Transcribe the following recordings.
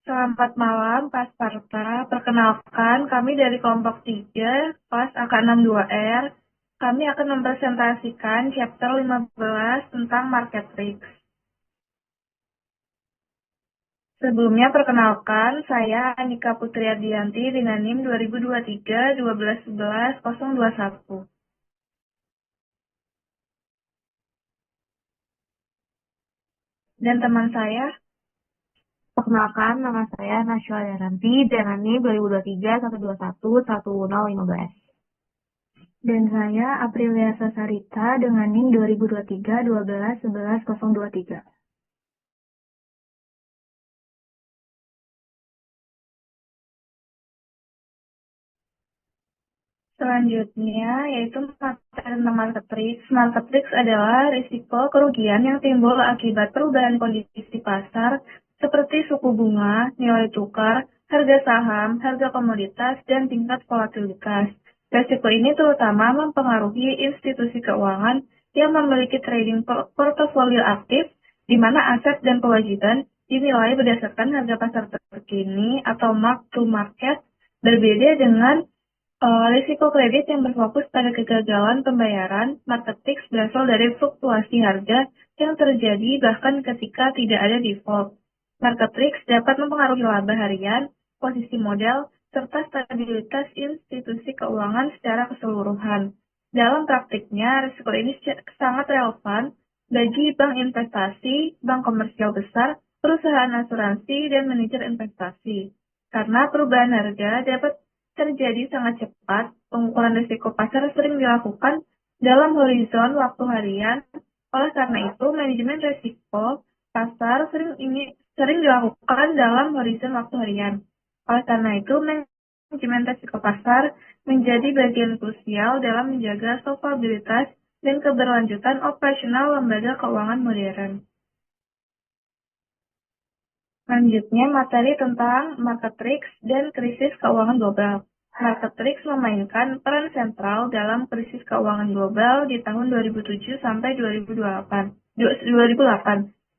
Selamat malam, Pak Sparta. Perkenalkan, kami dari kelompok 3, kelas AK62R. Kami akan mempresentasikan chapter 15 tentang market risk. Sebelumnya, perkenalkan, saya Anika Putri Ardianti, Dinanim 2023 12 11 021. Dan teman saya, Perkenalkan, nama saya Nashwa Yaranti, Danani 2023 121 1015. dan saya Aprilia Sasarita dengan NIM 2023 12 11 023. Selanjutnya, yaitu materi tentang market risk. Market risk adalah risiko kerugian yang timbul akibat perubahan kondisi pasar seperti suku bunga, nilai tukar, harga saham, harga komoditas, dan tingkat volatilitas. Risiko ini terutama mempengaruhi institusi keuangan yang memiliki trading portofolio aktif, di mana aset dan kewajiban dinilai berdasarkan harga pasar terkini atau mark to market, berbeda dengan risiko kredit yang berfokus pada kegagalan pembayaran. Market risk berasal dari fluktuasi harga yang terjadi bahkan ketika tidak ada default. Market risk dapat mempengaruhi laba harian, posisi modal, serta stabilitas institusi keuangan secara keseluruhan. Dalam praktiknya, risiko ini sangat relevan bagi bank investasi, bank komersial besar, perusahaan asuransi, dan manajer investasi. Karena perubahan harga dapat terjadi sangat cepat, pengukuran risiko pasar sering dilakukan dalam horizon waktu harian. Oleh karena itu, manajemen risiko pasar sering dilakukan dalam horizon waktu harian. Oleh karena itu, manajemen risiko pasar menjadi bagian krusial dalam menjaga solvabilitas dan keberlanjutan operasional lembaga keuangan modern. Selanjutnya, materi tentang market risk dan krisis keuangan global. Market risk memainkan peran sentral dalam krisis keuangan global di tahun 2007 sampai 2008.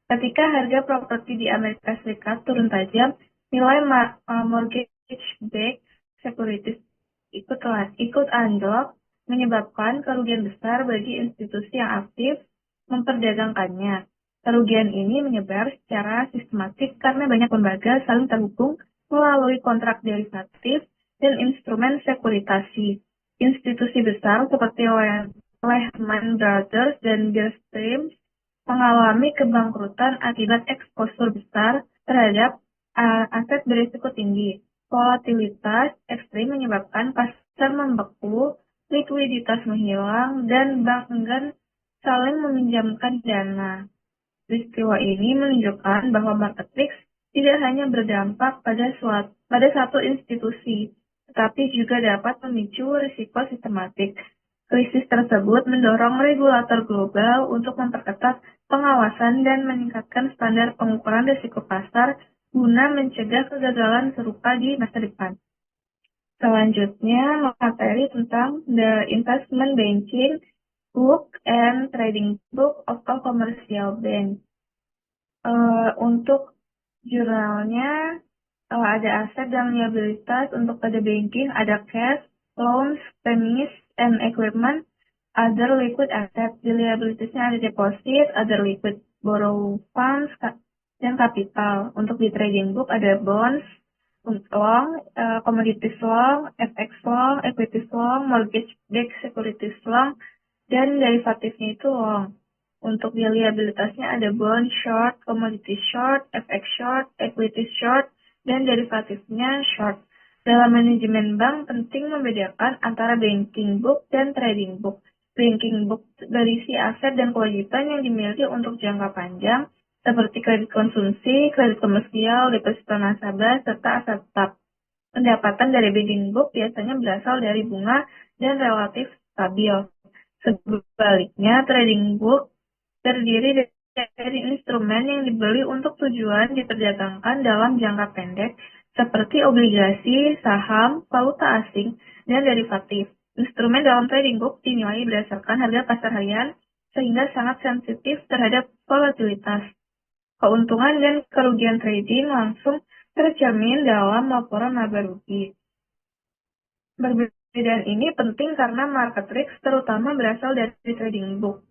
Ketika harga properti di Amerika Serikat turun tajam, nilai mortgage-backed securities ikut anjlok, menyebabkan kerugian besar bagi institusi yang aktif memperdagangkannya. Kerugian ini menyebar secara sistematik karena banyak lembaga saling terhubung melalui kontrak derivatif dan instrumen sekuritasi. Institusi besar seperti Lehman Brothers dan Bear Stearns mengalami kebangkrutan akibat eksposur besar terhadap aset berisiko tinggi. Volatilitas ekstrim menyebabkan pasar membeku, likuiditas menghilang, dan bank enggan saling meminjamkan dana. Peristiwa ini menunjukkan bahwa market risk tidak hanya berdampak pada satu institusi, tetapi juga dapat memicu risiko sistematik. Krisis tersebut mendorong regulator global untuk memperketat pengawasan dan meningkatkan standar pengukuran risiko pasar guna mencegah kegagalan serupa di masa depan. Selanjutnya, materi tentang The Investment Banking Book and Trading Book of a Commercial Bank. Untuk jurnalnya, ada aset dan liabilitas. Untuk pada banking, ada cash, loans, premise, and equipment, other liquid asset. Di liabilitasnya ada deposit, other liquid borrow funds, dan capital. Untuk di trading book ada bonds, long, commodities long, FX long, equities long, mortgage-backed securities long, dan derivatifnya itu long. Untuk di liabilitasnya ada bond short, commodity short, FX short, equity short, dan derivatifnya short. Dalam manajemen bank penting membedakan antara banking book dan trading book. Banking book berisi aset dan kewajiban yang dimiliki untuk jangka panjang, seperti kredit konsumsi, kredit komersial, deposito nasabah, serta aset tetap. Pendapatan dari banking book biasanya berasal dari bunga dan relatif stabil. Sebaliknya, trading book terdiri dari instrumen yang dibeli untuk tujuan diperdagangkan dalam jangka pendek, seperti obligasi, saham, valuta asing, dan derivatif. Instrumen dalam trading book dinilai berdasarkan harga pasar harian, sehingga sangat sensitif terhadap volatilitas. Keuntungan dan kerugian trading langsung tercermin dalam laporan laba rugi. Perbedaan ini penting karena market risk terutama berasal dari trading book.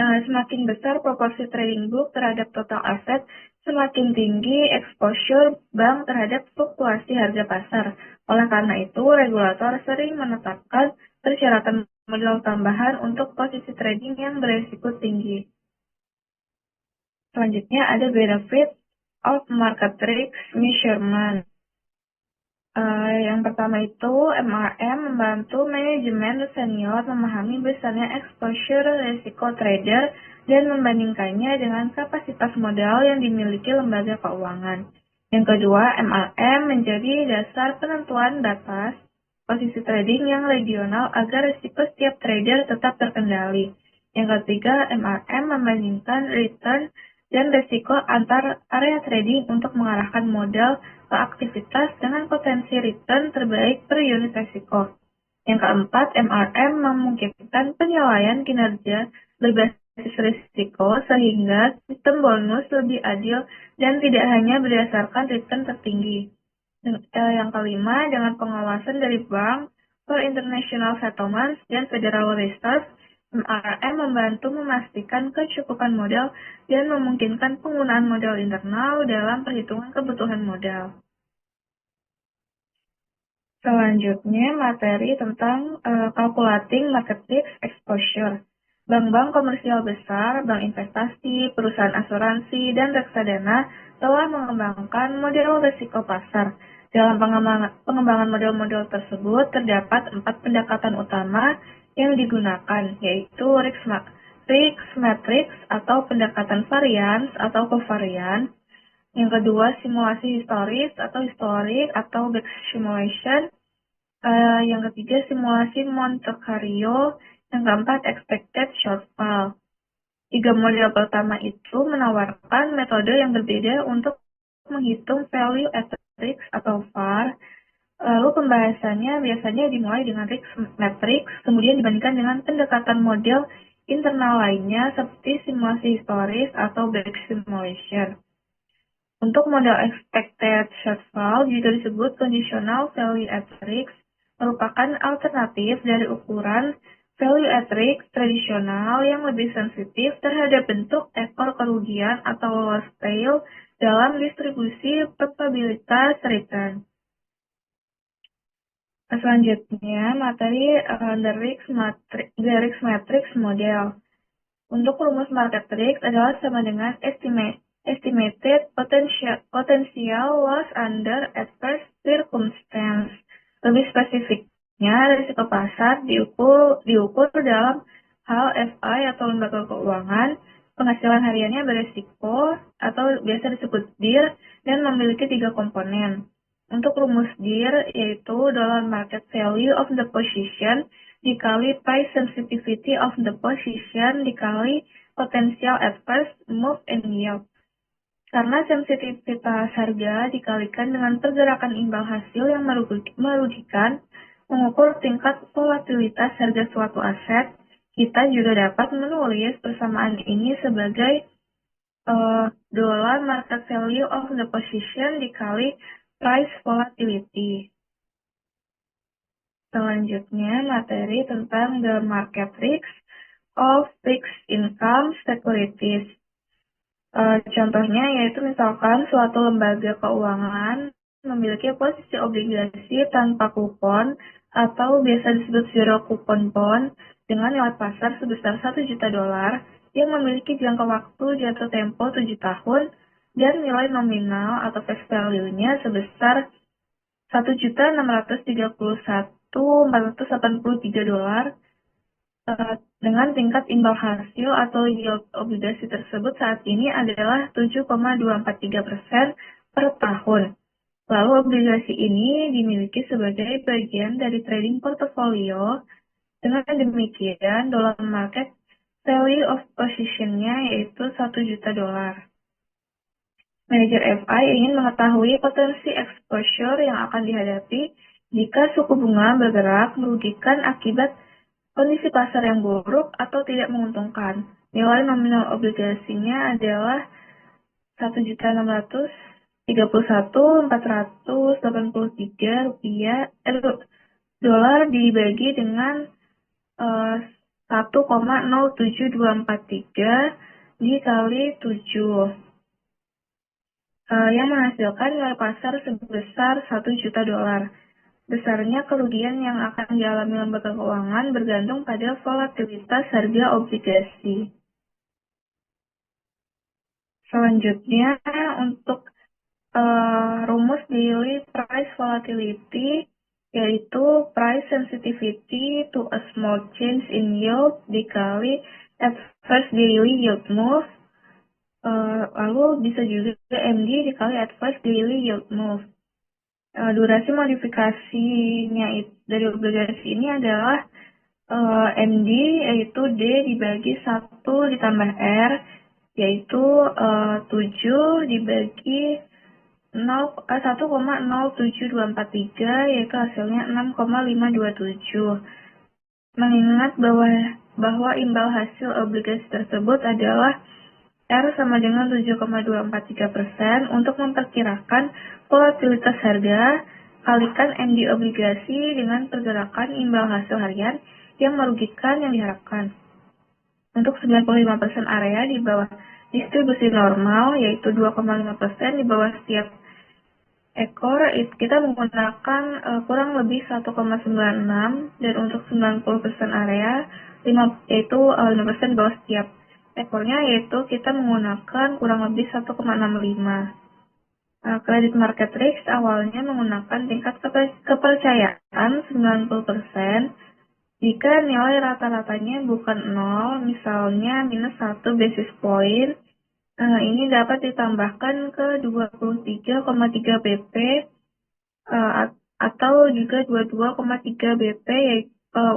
Semakin besar proporsi trading book terhadap total aset, semakin tinggi exposure bank terhadap fluktuasi harga pasar. Oleh karena itu, regulator sering menetapkan persyaratan modal tambahan untuk posisi trading yang beresiko tinggi. Selanjutnya ada benefit of market risk measurement. Yang pertama itu MRM membantu manajemen senior memahami besarnya exposure resiko trader dan membandingkannya dengan kapasitas modal yang dimiliki lembaga keuangan. Yang kedua, MRM menjadi dasar penentuan batas posisi trading yang regional agar resiko setiap trader tetap terkendali. Yang ketiga, MRM membandingkan return dan resiko antar area trading untuk mengarahkan modal ke aktivitas dengan potensi return terbaik per unit resiko. Yang keempat, MRM memungkinkan penilaian kinerja berbasis risiko sehingga sistem bonus lebih adil dan tidak hanya berdasarkan return tertinggi. Yang kelima, dengan pengawasan dari bank, for international settlements, dan Federal Reserve, MRM membantu memastikan kecukupan modal dan memungkinkan penggunaan modal internal dalam perhitungan kebutuhan modal. Selanjutnya, materi tentang calculating market risk exposure. Bank-bank komersial besar, bank investasi, perusahaan asuransi, dan reksadana telah mengembangkan model risiko pasar. Dalam pengembangan model-model tersebut, terdapat 4 pendekatan utama yang digunakan, yaitu risk matrix atau pendekatan variance atau covariance. Yang kedua, simulasi historis atau historic atau back simulation. Yang ketiga, simulasi Monte Carlo. Yang keempat, expected shortfall. 3 model pertama itu menawarkan metode yang berbeda untuk menghitung value at risk atau VAR. Lalu pembahasannya biasanya dimulai dengan risk matrix, kemudian dibandingkan dengan pendekatan model internal lainnya seperti simulasi historis atau back simulation. Untuk model expected shortfall juga disebut conditional value at risk, merupakan alternatif dari ukuran value at risk tradisional yang lebih sensitif terhadap bentuk ekor kerugian atau loss tail dalam distribusi probabilitas return. Selanjutnya, materi the risk matrix model. Untuk rumus market risk adalah sama dengan estimated potential loss under adverse circumstance. Lebih spesifiknya, risiko pasar diukur dalam hal FI atau lembaga keuangan, penghasilan hariannya beresiko atau biasa disebut DIR dan memiliki 3 komponen. Untuk rumus DIR yaitu dollar market value of the position dikali price sensitivity of the position dikali potential adverse move and yield. Karena sensitivitas harga dikalikan dengan pergerakan imbal hasil yang merugikan, mengukur tingkat volatilitas harga suatu aset, kita juga dapat menulis persamaan ini sebagai dollar market value of the position dikali price volatility. Selanjutnya, materi tentang the market risk of fixed income securities. Contohnya yaitu misalkan suatu lembaga keuangan memiliki posisi obligasi tanpa kupon atau biasa disebut zero coupon bond dengan nilai pasar sebesar 1 juta dolar yang memiliki jangka waktu jatuh tempo 7 tahun dan nilai nominal atau face value-nya sebesar 1.631.483 dolar dengan tingkat imbal hasil atau yield obligasi tersebut saat ini adalah 7,243% per tahun. Lalu obligasi ini dimiliki sebagai bagian dari trading portfolio. Dengan demikian, dollar market value of position-nya yaitu 1 juta dolar. Manajer FI ingin mengetahui potensi exposure yang akan dihadapi jika suku bunga bergerak merugikan akibat kondisi pasar yang buruk atau tidak menguntungkan. Nilai nominal obligasinya adalah 1.600 dolar dibagi dengan 1,07243 dikali 7, yang menghasilkan nilai pasar sebesar 1 juta dolar. Besarnya kerugian yang akan dialami lembaga keuangan bergantung pada volatilitas harga obligasi. Selanjutnya, untuk rumus daily price volatility, yaitu price sensitivity to a small change in yield dikali adverse daily yield move, lalu bisa juga MD dikali adverse daily yield move. Durasi modifikasinya dari obligasi ini adalah MD, yaitu D dibagi 1 ditambah R, yaitu 7 dibagi 1,07243, yaitu hasilnya 6,527. Mengingat bahwa imbal hasil obligasi tersebut adalah R sama dengan 7,243%, untuk memperkirakan volatilitas harga, kalikan MD obligasi dengan pergerakan imbal hasil harian yang merugikan yang diharapkan. Untuk 95% area di bawah distribusi normal, yaitu 2,5% di bawah setiap ekor, kita menggunakan kurang lebih 1,96, dan untuk 90% area, yaitu 5% di bawah setiap ekornya, yaitu kita menggunakan kurang lebih 1,65. Credit market risk awalnya menggunakan tingkat kepercayaan 90%, jika nilai rata-ratanya bukan 0, misalnya minus 1 basis point, ini dapat ditambahkan ke 23,3 BP atau juga 22,3 BP,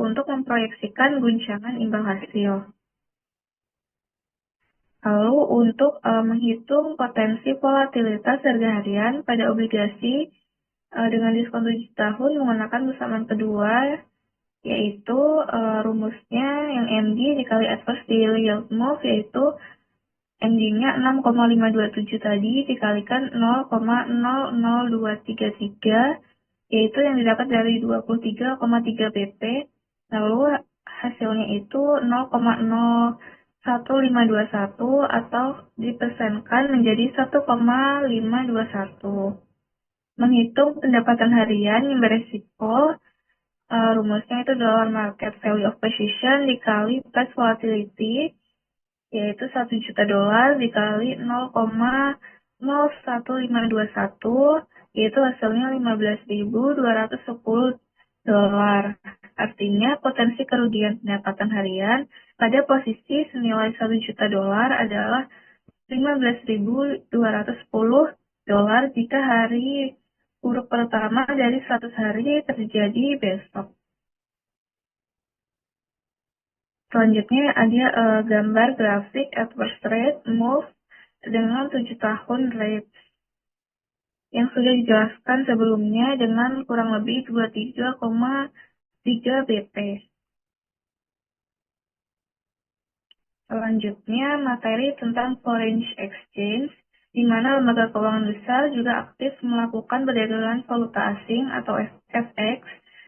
untuk memproyeksikan guncangan imbal hasil. Lalu untuk menghitung potensi volatilitas harga harian pada obligasi dengan diskon 7 tahun menggunakan persamaan kedua, yaitu rumusnya yang MD dikali adverse daily yield move, yaitu MD-nya 6,527 tadi dikalikan 0,00233, yaitu yang didapat dari 23,3 BP, lalu hasilnya itu 0,01521 atau dipersenkan menjadi 1,521. Menghitung pendapatan harian yang beresiko, rumusnya itu dollar market value of position dikali price volatility, yaitu 1 juta dolar dikali 0,01521, yaitu hasilnya 15.210 dolar. Artinya potensi kerugian pendapatan harian pada posisi senilai 1 juta dolar adalah 15.210 dolar jika hari buruk pertama dari 100 hari terjadi besok. Selanjutnya ada gambar grafik adverse rate move dengan 7 tahun rate yang sudah dijelaskan sebelumnya dengan kurang lebih 23,3 BP. Selanjutnya materi tentang foreign exchange, di mana lembaga keuangan besar juga aktif melakukan perdagangan valuta asing atau FX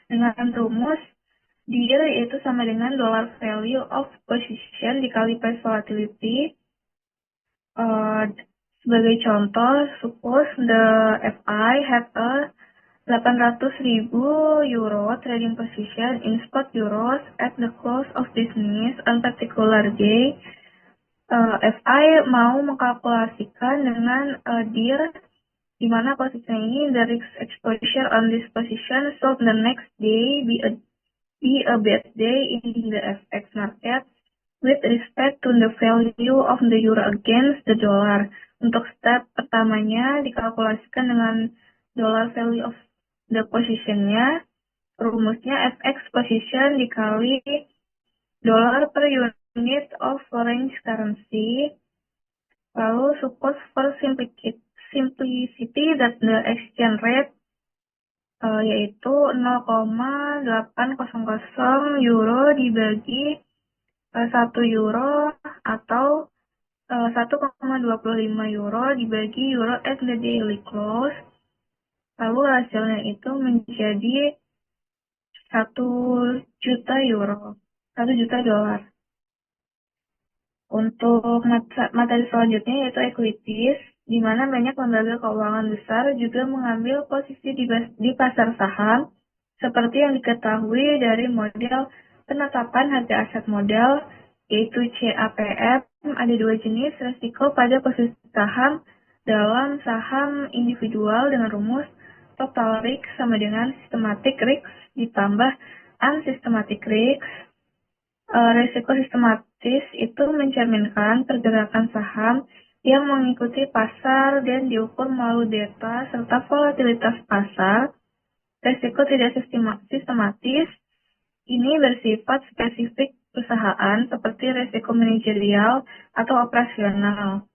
dengan rumus DIR, yaitu sama dengan dollar value of position dikali price volatility. Sebagai contoh, suppose the FI had a 800.000 euro trading position in spot euros at the close of business on particular day. FI mau mengkalkulasikan dengan DIR, di mana posisinya ini the risk exposure on this position so the next day be a bad day in the FX market with respect to the value of the euro against the dollar. Untuk step pertamanya dikalkulasikan dengan dollar value of the positionnya, rumusnya FX position dikali dollar per unit of foreign currency. Lalu suppose for simplicity that the exchange rate yaitu 0,800 euro dibagi 1 euro atau 1,25 euro dibagi euro at the daily close. Lalu hasilnya itu menjadi 1 juta euro, 1 juta dolar. Untuk materi selanjutnya yaitu equities, di mana banyak lembaga keuangan besar juga mengambil posisi di pasar saham, seperti yang diketahui dari model penetapan harga aset modal, yaitu CAPM. Ada dua jenis resiko pada posisi saham dalam saham individual dengan rumus total risk sama dengan systematic risk ditambah unsystematic risk. Risiko sistematis itu mencerminkan pergerakan saham yang mengikuti pasar dan diukur melalui data serta volatilitas pasar. Risiko tidak sistematis ini bersifat spesifik perusahaan seperti risiko manajerial atau operasional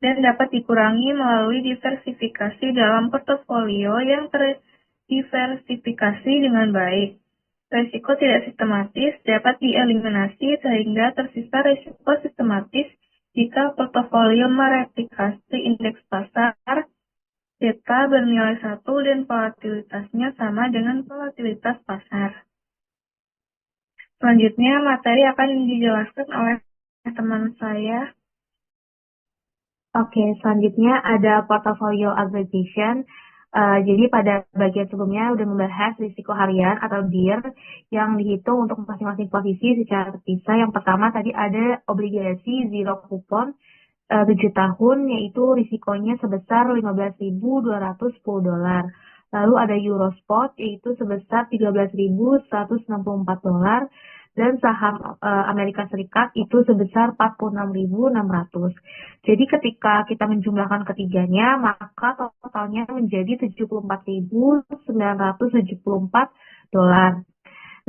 dan dapat dikurangi melalui diversifikasi dalam portofolio yang terdiversifikasi dengan baik. Risiko tidak sistematis dapat dieliminasi sehingga tersisa risiko sistematis jika portofolio mereplikasi indeks pasar, data bernilai 1 dan volatilitasnya sama dengan volatilitas pasar. Selanjutnya, materi akan dijelaskan oleh teman saya. Oke, selanjutnya ada portfolio aggregation. Jadi pada bagian sebelumnya udah membahas risiko harian atau DIR yang dihitung untuk masing-masing posisi secara terpisah. Yang pertama tadi ada obligasi zero coupon 7 tahun, yaitu risikonya sebesar 15.210 dolar. Lalu ada Eurospot, yaitu sebesar 13.164 dolar. Dan saham Amerika Serikat itu sebesar 46.600. Jadi ketika kita menjumlahkan ketiganya, maka totalnya menjadi 74.974 dolar.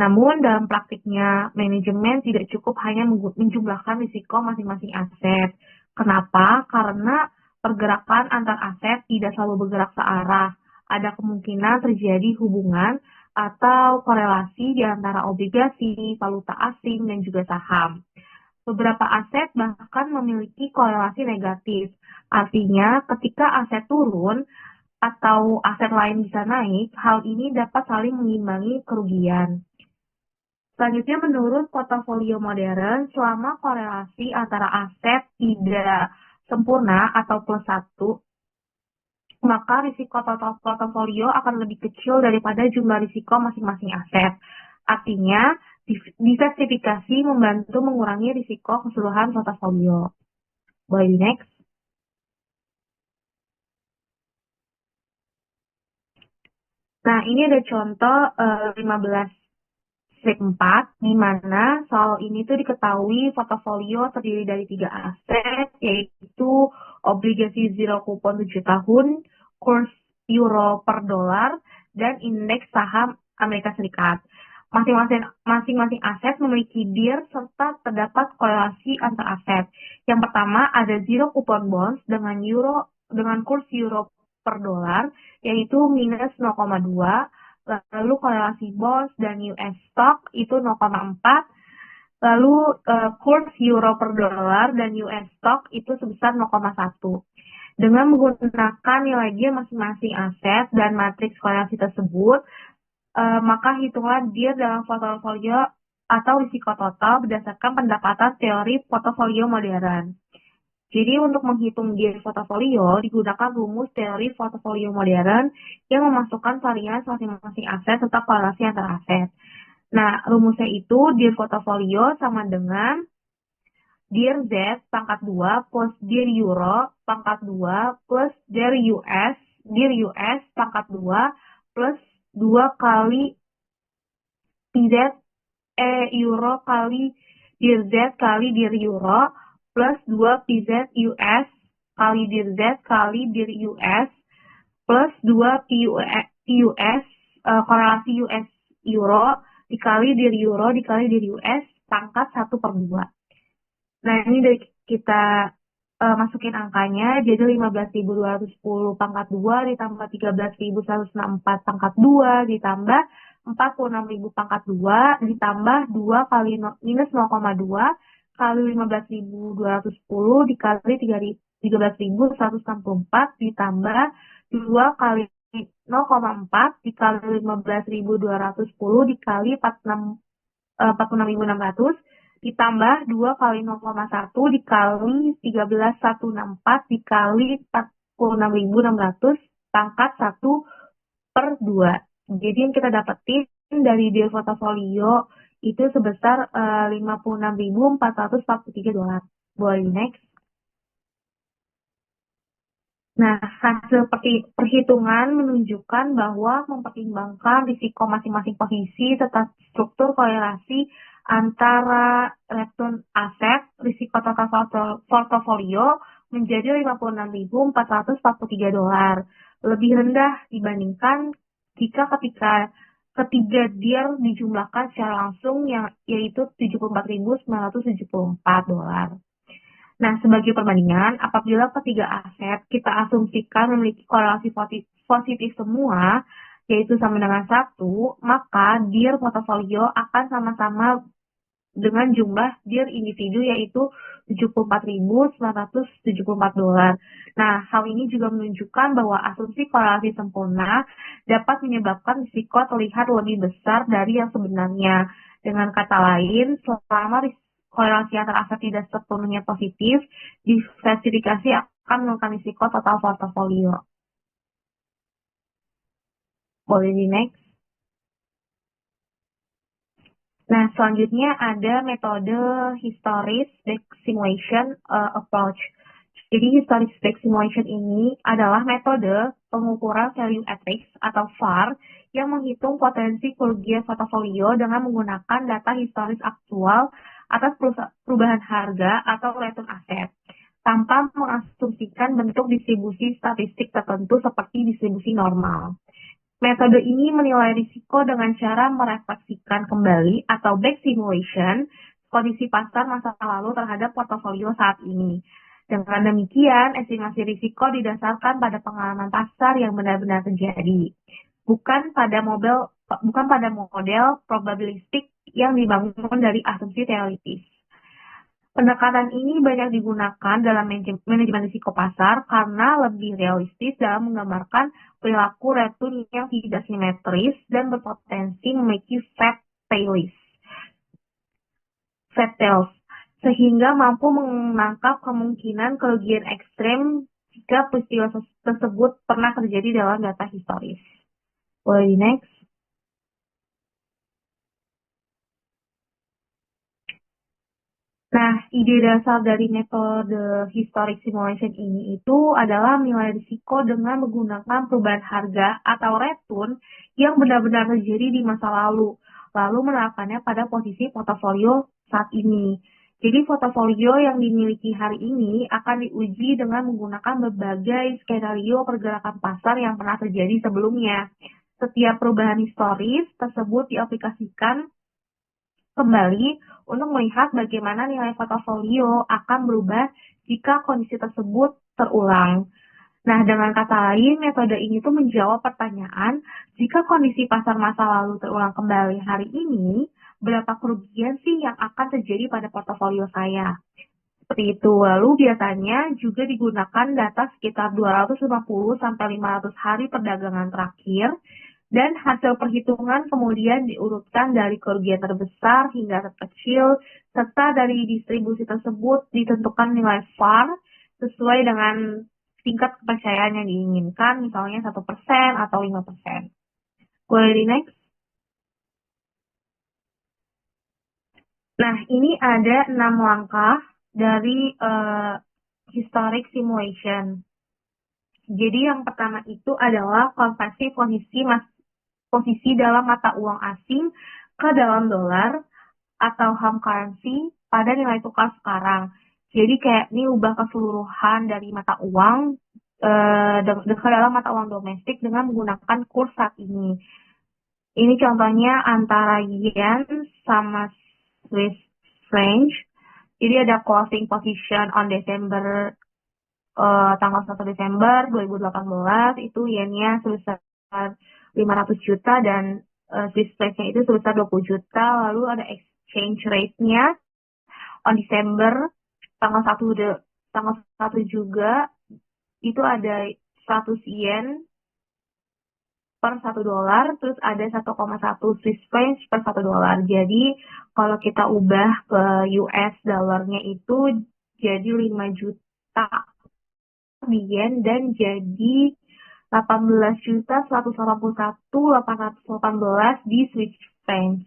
Namun dalam praktiknya manajemen tidak cukup hanya menjumlahkan risiko masing-masing aset. Kenapa? Karena pergerakan antar aset tidak selalu bergerak searah. Ada kemungkinan terjadi hubungan atau korelasi di antara obligasi, valuta asing, dan juga saham. Beberapa aset bahkan memiliki korelasi negatif. Artinya, ketika aset turun atau aset lain bisa naik, hal ini dapat saling mengimbangi kerugian. Selanjutnya, menurut portofolio modern, selama korelasi antara aset tidak sempurna atau plus 1, maka risiko total portofolio akan lebih kecil daripada jumlah risiko masing-masing aset. Artinya, diversifikasi membantu mengurangi risiko keseluruhan portofolio. Boleh next. Nah, ini ada contoh 15 strip 4, di mana soal ini tuh diketahui portofolio terdiri dari 3 aset, yaitu obligasi zero coupon 7 tahun, kurs euro per dolar, dan indeks saham Amerika Serikat. Masing-masing aset memiliki DIR serta terdapat korelasi antar aset. Yang pertama ada zero coupon bonds dengan kurs euro per dolar, yaitu minus 0,2. Lalu korelasi bonds dan US stock itu 0,4. Lalu kurs euro per dolar dan US stock itu sebesar 0,1. Dengan menggunakan nilai DIR masing-masing aset dan matriks korelasi tersebut, maka hitunglah DIR dalam portofolio atau risiko total berdasarkan pendapatan teori portofolio modern. Jadi untuk menghitung DIR portofolio digunakan rumus teori portofolio modern yang memasukkan varians masing-masing aset serta korelasi antar aset. Nah, rumusnya itu DIR portofolio sama dengan DIR Z pangkat 2 plus DIR Euro pangkat 2 plus DIR US pangkat 2 plus 2 kali PZ Euro kali DIR Z kali DIR Euro plus 2 PZ US kali DIR Z kali DIR US plus 2 PUS korelasi US Euro dikali DIR Euro dikali DIR US pangkat 1/2. Nah, ini dari kita masukin angkanya, jadi 15.210 pangkat 2 ditambah 13.164 pangkat 2 ditambah 46.000 pangkat 2 ditambah 2 kali minus 0,2 kali 15.210 dikali 13.164 ditambah 2 kali 0,4 dikali 15.210 dikali 46.600 ditambah 2 kali 0,1 dikali 13.164 dikali 46.600 pangkat 1/2. Jadi yang kita dapetin dari deal portofolio itu sebesar $56.443. Boleh next. Nah, hasil perhitungan menunjukkan bahwa mempertimbangkan risiko masing-masing posisi serta struktur korelasi antara return aset, risiko total portofolio menjadi $56.443. Lebih rendah dibandingkan jika ketika ketiga deal dijumlahkan secara langsung yaitu $74.974. Nah, sebagai perbandingan, apabila ketiga aset kita asumsikan memiliki korelasi positif semua, yaitu sama dengan 1, maka deal portofolio akan sama-sama dengan jumlah deal individu yaitu $74.974. Nah, hal ini juga menunjukkan bahwa asumsi korelasi sempurna dapat menyebabkan risiko terlihat lebih besar dari yang sebenarnya. Dengan kata lain, selama korelasi antara aset tidak sepenuhnya positif, diversifikasi akan menurunkan risiko total portofolio. Boleh di next. Nah, selanjutnya ada metode Historic Back Simulation Approach. Jadi, Historic Back Simulation ini adalah metode pengukuran value at risk atau VAR yang menghitung potensi kerugian portofolio dengan menggunakan data historis aktual atas perubahan harga atau return aset, tanpa mengasumsikan bentuk distribusi statistik tertentu seperti distribusi normal. Metode ini menilai risiko dengan cara merefleksikan kembali atau back simulation kondisi pasar masa lalu terhadap portofolio saat ini. Dengan demikian, estimasi risiko didasarkan pada pengalaman pasar yang benar-benar terjadi, bukan pada model probabilistik yang dibangun dari asumsi teoritis. Pendekatan ini banyak digunakan dalam manajemen risiko pasar karena lebih realistis dalam menggambarkan perilaku return yang tidak simetris dan berpotensi memiliki fat tails, sehingga mampu menangkap kemungkinan kerugian ekstrem jika peristiwa tersebut pernah terjadi dalam data historis. Boleh next. Nah, ide dasar dari metode historic simulation ini itu adalah menilai risiko dengan menggunakan perubahan harga atau return yang benar-benar terjadi di masa lalu menerapkannya pada posisi portofolio saat ini. Jadi, portofolio yang dimiliki hari ini akan diuji dengan menggunakan berbagai skenario pergerakan pasar yang pernah terjadi sebelumnya. Setiap perubahan historis tersebut diaplikasikan kembali untuk melihat bagaimana nilai portofolio akan berubah jika kondisi tersebut terulang. Nah, dengan kata lain, metode ini tuh menjawab pertanyaan, jika kondisi pasar masa lalu terulang kembali hari ini, berapa kerugian sih yang akan terjadi pada portofolio saya? Seperti itu. Lalu biasanya juga digunakan data sekitar 250-500 hari perdagangan terakhir, dan hasil perhitungan kemudian diurutkan dari kerugian terbesar hingga terkecil, serta dari distribusi tersebut ditentukan nilai VAR sesuai dengan tingkat kepercayaan yang diinginkan, misalnya 1% atau 5%. Boleh di next? Nah, ini ada 6 langkah dari historic simulation. Jadi yang pertama itu adalah konversi posisi dalam mata uang asing ke dalam dolar atau home currency pada nilai tukar sekarang. Jadi kayak ini ubah keseluruhan dari mata uang ke dalam mata uang domestik dengan menggunakan kurs saat ini. Ini contohnya antara yen sama Swiss franc. Jadi ada closing position on Desember tanggal 1 Desember 2018 itu yennya sebesar 500 juta dan Swiss franc-nya itu sebesar 20 juta. Lalu ada exchange rate-nya on Desember tanggal 1 juga itu ada 100 yen per 1 dolar, terus ada 1,1 Swiss francs per 1 dolar. Jadi kalau kita ubah ke US dollarnya itu jadi 5 juta yen dan jadi 18.181.818 di Swiss francs.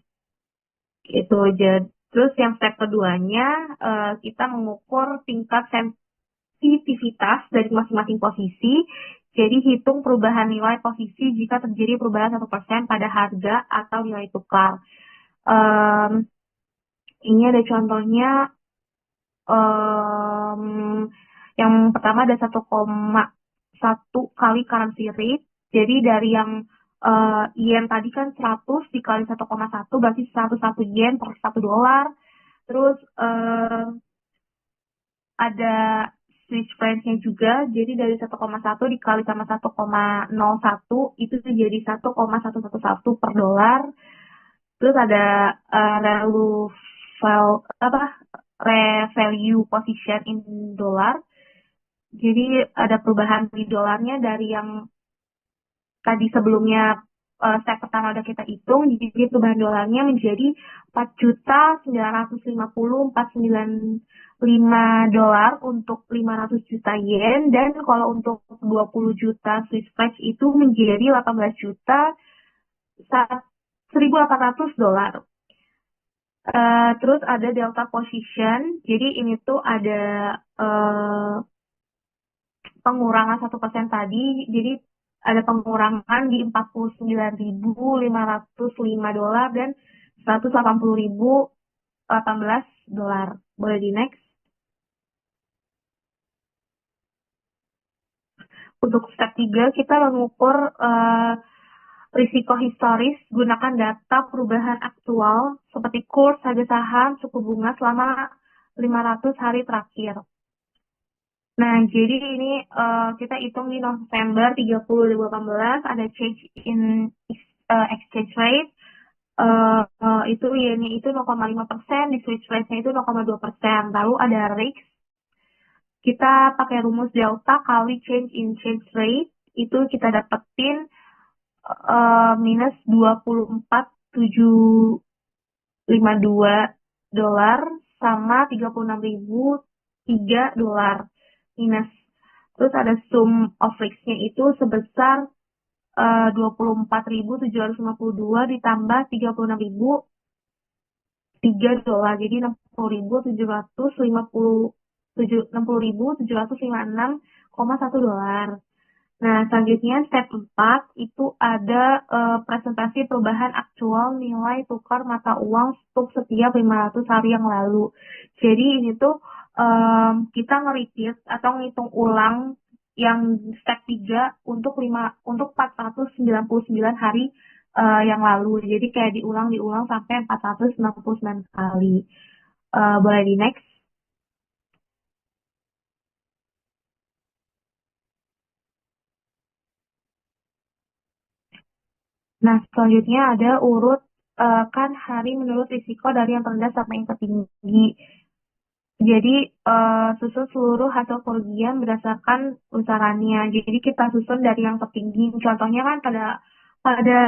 Itu aja. Terus yang step keduanya kita mengukur tingkat sensitivitas dari masing-masing posisi. Jadi hitung perubahan nilai posisi jika terjadi perubahan 1% pada harga atau nilai tukar. Ini ada contohnya. Yang pertama ada 1,1 kali currency rate. Jadi dari yang yen tadi kan 100 dikali 1,1 berarti 101 yen per 1 dolar. Terus ada Swiss francs-nya juga. Jadi dari 1,1 dikali sama 1,01 itu jadi 1,111 per dolar. Terus ada revalue position in dollar. Jadi ada perubahan di dolarnya dari yang tadi sebelumnya step pertama udah kita hitung, jadi perubahan dolarnya menjadi 4.940.495 dolar untuk 500 juta yen, dan kalau untuk 20 juta Swiss francs itu menjadi 18 juta 1.800 dolar. Terus ada delta position, jadi ini tuh ada pengurangan 1% tadi, jadi ada pengurangan di 49.505 dolar dan 180.018 dolar. Boleh di next. Untuk step 3 kita mengukur risiko historis gunakan data perubahan aktual seperti kurs harga saham, suku bunga selama 500 hari terakhir. Nah, jadi ini kita hitung di November 30, 2018 ada change in exchange rate. Itu yen-nya itu 0,5%, di Swiss francs-nya itu 0,2%. Lalu ada RIX. Kita pakai rumus delta kali change in exchange rate, itu kita dapetin minus 24.752 dolar sama 36.003 dolar minus. Terus ada sum of RIX-nya itu sebesar 24.752 ditambah 36.003 dolar, jadi 60.756,1 dolar. Nah, selanjutnya step 4 itu ada presentasi perubahan aktual nilai tukar mata uang untuk setiap 500 hari yang lalu. Jadi ini tuh kita nge-repeat atau ngitung ulang yang step 3 untuk 499 hari yang lalu. Jadi kayak diulang sampai 499 kali. Boleh di next. Nah, selanjutnya ada urut kan hari menurut risiko dari yang terendah sampai yang tertinggi. Jadi susun seluruh hasil kerugian berdasarkan usarannya. Jadi kita susun dari yang tertinggi. Contohnya kan pada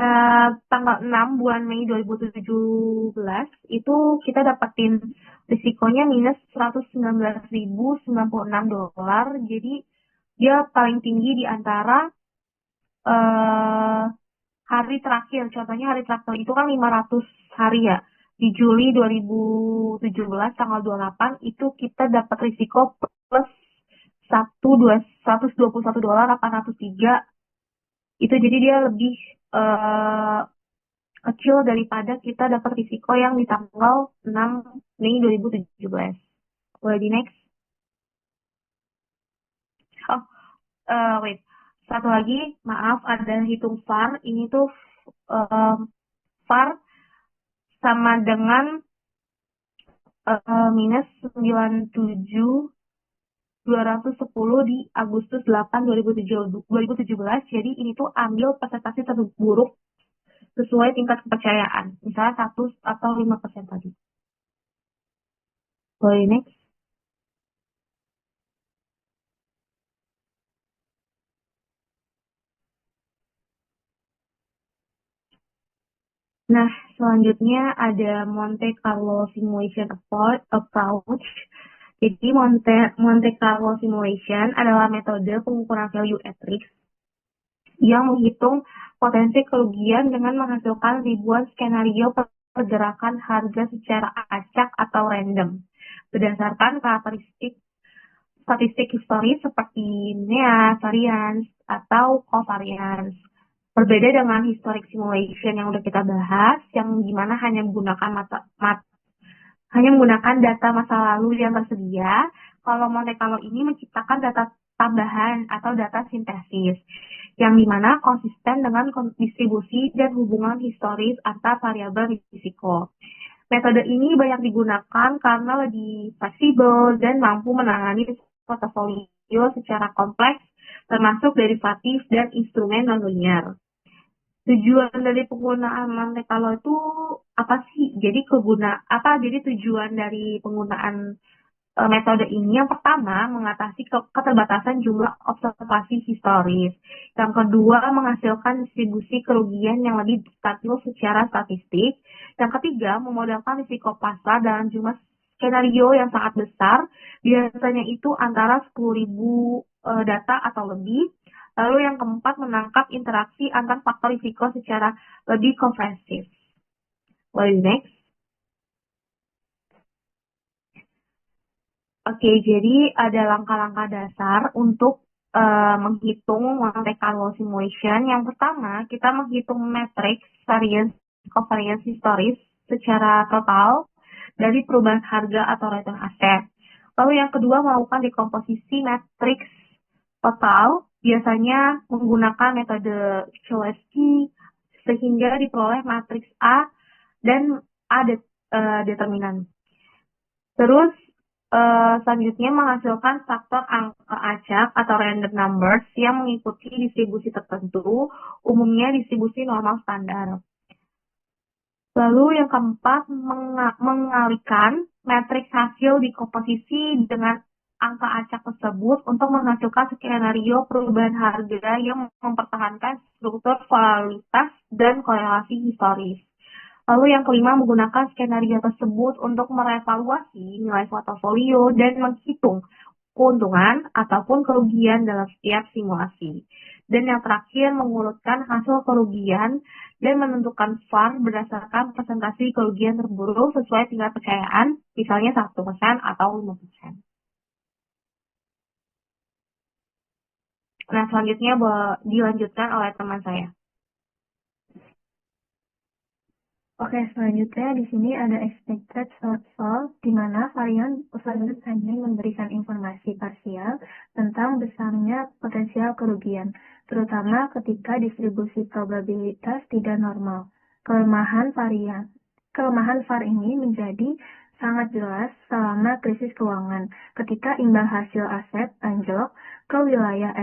tanggal 6 bulan Mei 2017 itu kita dapetin risikonya minus 119.096 dolar. Jadi dia paling tinggi di antara hari terakhir. Contohnya hari terakhir itu kan 500 hari ya. Di Juli 2017 tanggal 28 itu kita dapat risiko plus 121 dolar 803. Itu jadi dia lebih kecil daripada kita dapat risiko yang di tanggal 6 Mei 2017. Boleh di next. Wait. Satu lagi, maaf, ada hitung VAR. Ini tuh VAR sama dengan minus 97.210 di Agustus 8, 2017. Jadi ini tuh ambil presentasi terburuk sesuai tingkat kepercayaan. Misalnya 1 atau 5% tadi. Boleh next. Nah, selanjutnya ada Monte Carlo Simulation Approach. Jadi Monte Carlo Simulation adalah metode pengukuran value at risk yang menghitung potensi kerugian dengan menghasilkan ribuan skenario pergerakan harga secara acak atau random berdasarkan karakteristik statistik historis seperti NEA, variance, atau covariance. Berbeda dengan historic simulation yang udah kita bahas, yang dimana hanya menggunakan data masa lalu yang tersedia. Kalau Monte Carlo ini menciptakan data tambahan atau data sintesis, yang dimana konsisten dengan distribusi dan hubungan historis antar variabel risiko. Metode ini banyak digunakan karena lebih fleksibel dan mampu menangani portofolio secara kompleks, termasuk derivatif dan instrumen non-linear. Tujuan dari penggunaan Monte Carlo itu apa sih? Jadi tujuan dari penggunaan metode ini yang pertama mengatasi keterbatasan jumlah observasi historis. Yang kedua menghasilkan distribusi kerugian yang lebih stabil secara statistik. Yang ketiga memodelkan risiko pasar dalam jumlah skenario yang sangat besar. Biasanya itu antara 10.000 data atau lebih. Lalu yang keempat menangkap interaksi antar faktor risiko secara lebih komprehensif. Boleh next. Oke, jadi ada langkah-langkah dasar untuk menghitung Monte Carlo simulation. Yang pertama, kita menghitung matriks variance covariance historis secara total dari perubahan harga atau return aset. Lalu yang kedua, melakukan dekomposisi matriks total, biasanya menggunakan metode Cholesky, sehingga diperoleh matriks A dan A determinan. Terus selanjutnya menghasilkan faktor angka acak atau random numbers yang mengikuti distribusi tertentu, umumnya distribusi normal standar. Lalu yang keempat, mengalihkan matriks hasil dekomposisi dengan angka acak tersebut untuk menghasilkan skenario perubahan harga yang mempertahankan struktur volatilitas dan korelasi historis. Lalu yang kelima, menggunakan skenario tersebut untuk merevaluasi nilai portofolio dan menghitung keuntungan ataupun kerugian dalam setiap simulasi. Dan yang terakhir, mengurutkan hasil kerugian dan menentukan VAR berdasarkan presentasi kerugian terburuk sesuai tingkat percayaan, misalnya 1% atau 5%. Nah, selanjutnya dilanjutkan oleh teman saya. Oke, selanjutnya di sini ada expected shortfall, di mana varian hanya memberikan informasi parsial tentang besarnya potensial kerugian, terutama ketika distribusi probabilitas tidak normal. Kelemahan VAR ini menjadi sangat jelas selama krisis keuangan, ketika imbal hasil aset anjlok ke wilayah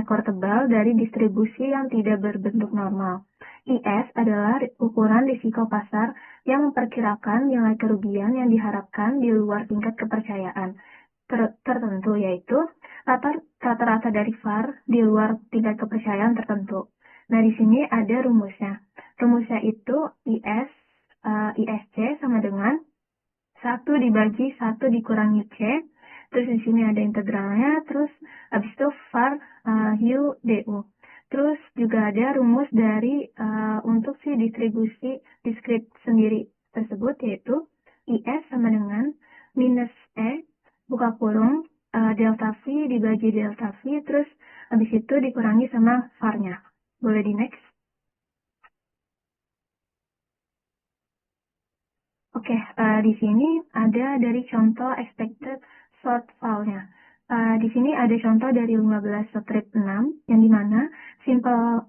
ekor tebal dari distribusi yang tidak berbentuk normal. IS adalah ukuran risiko pasar yang memperkirakan nilai kerugian yang diharapkan di luar tingkat kepercayaan tertentu, yaitu rata-rata dari VAR di luar tingkat kepercayaan tertentu. Nah, di sini ada rumusnya. Rumusnya itu ISC sama dengan 1 dibagi 1 dikurangi C. Terus di sini ada integralnya, terus habis itu VAR U DU. Terus juga ada rumus dari untuk si distribusi diskrit sendiri tersebut, yaitu IS sama dengan minus E buka kurung delta V dibagi delta V, terus habis itu dikurangi sama VAR-nya. Boleh di next. Oke, di sini ada dari contoh expected shortfall-nya. Di sini ada contoh dari 15 strip 6, yang dimana simple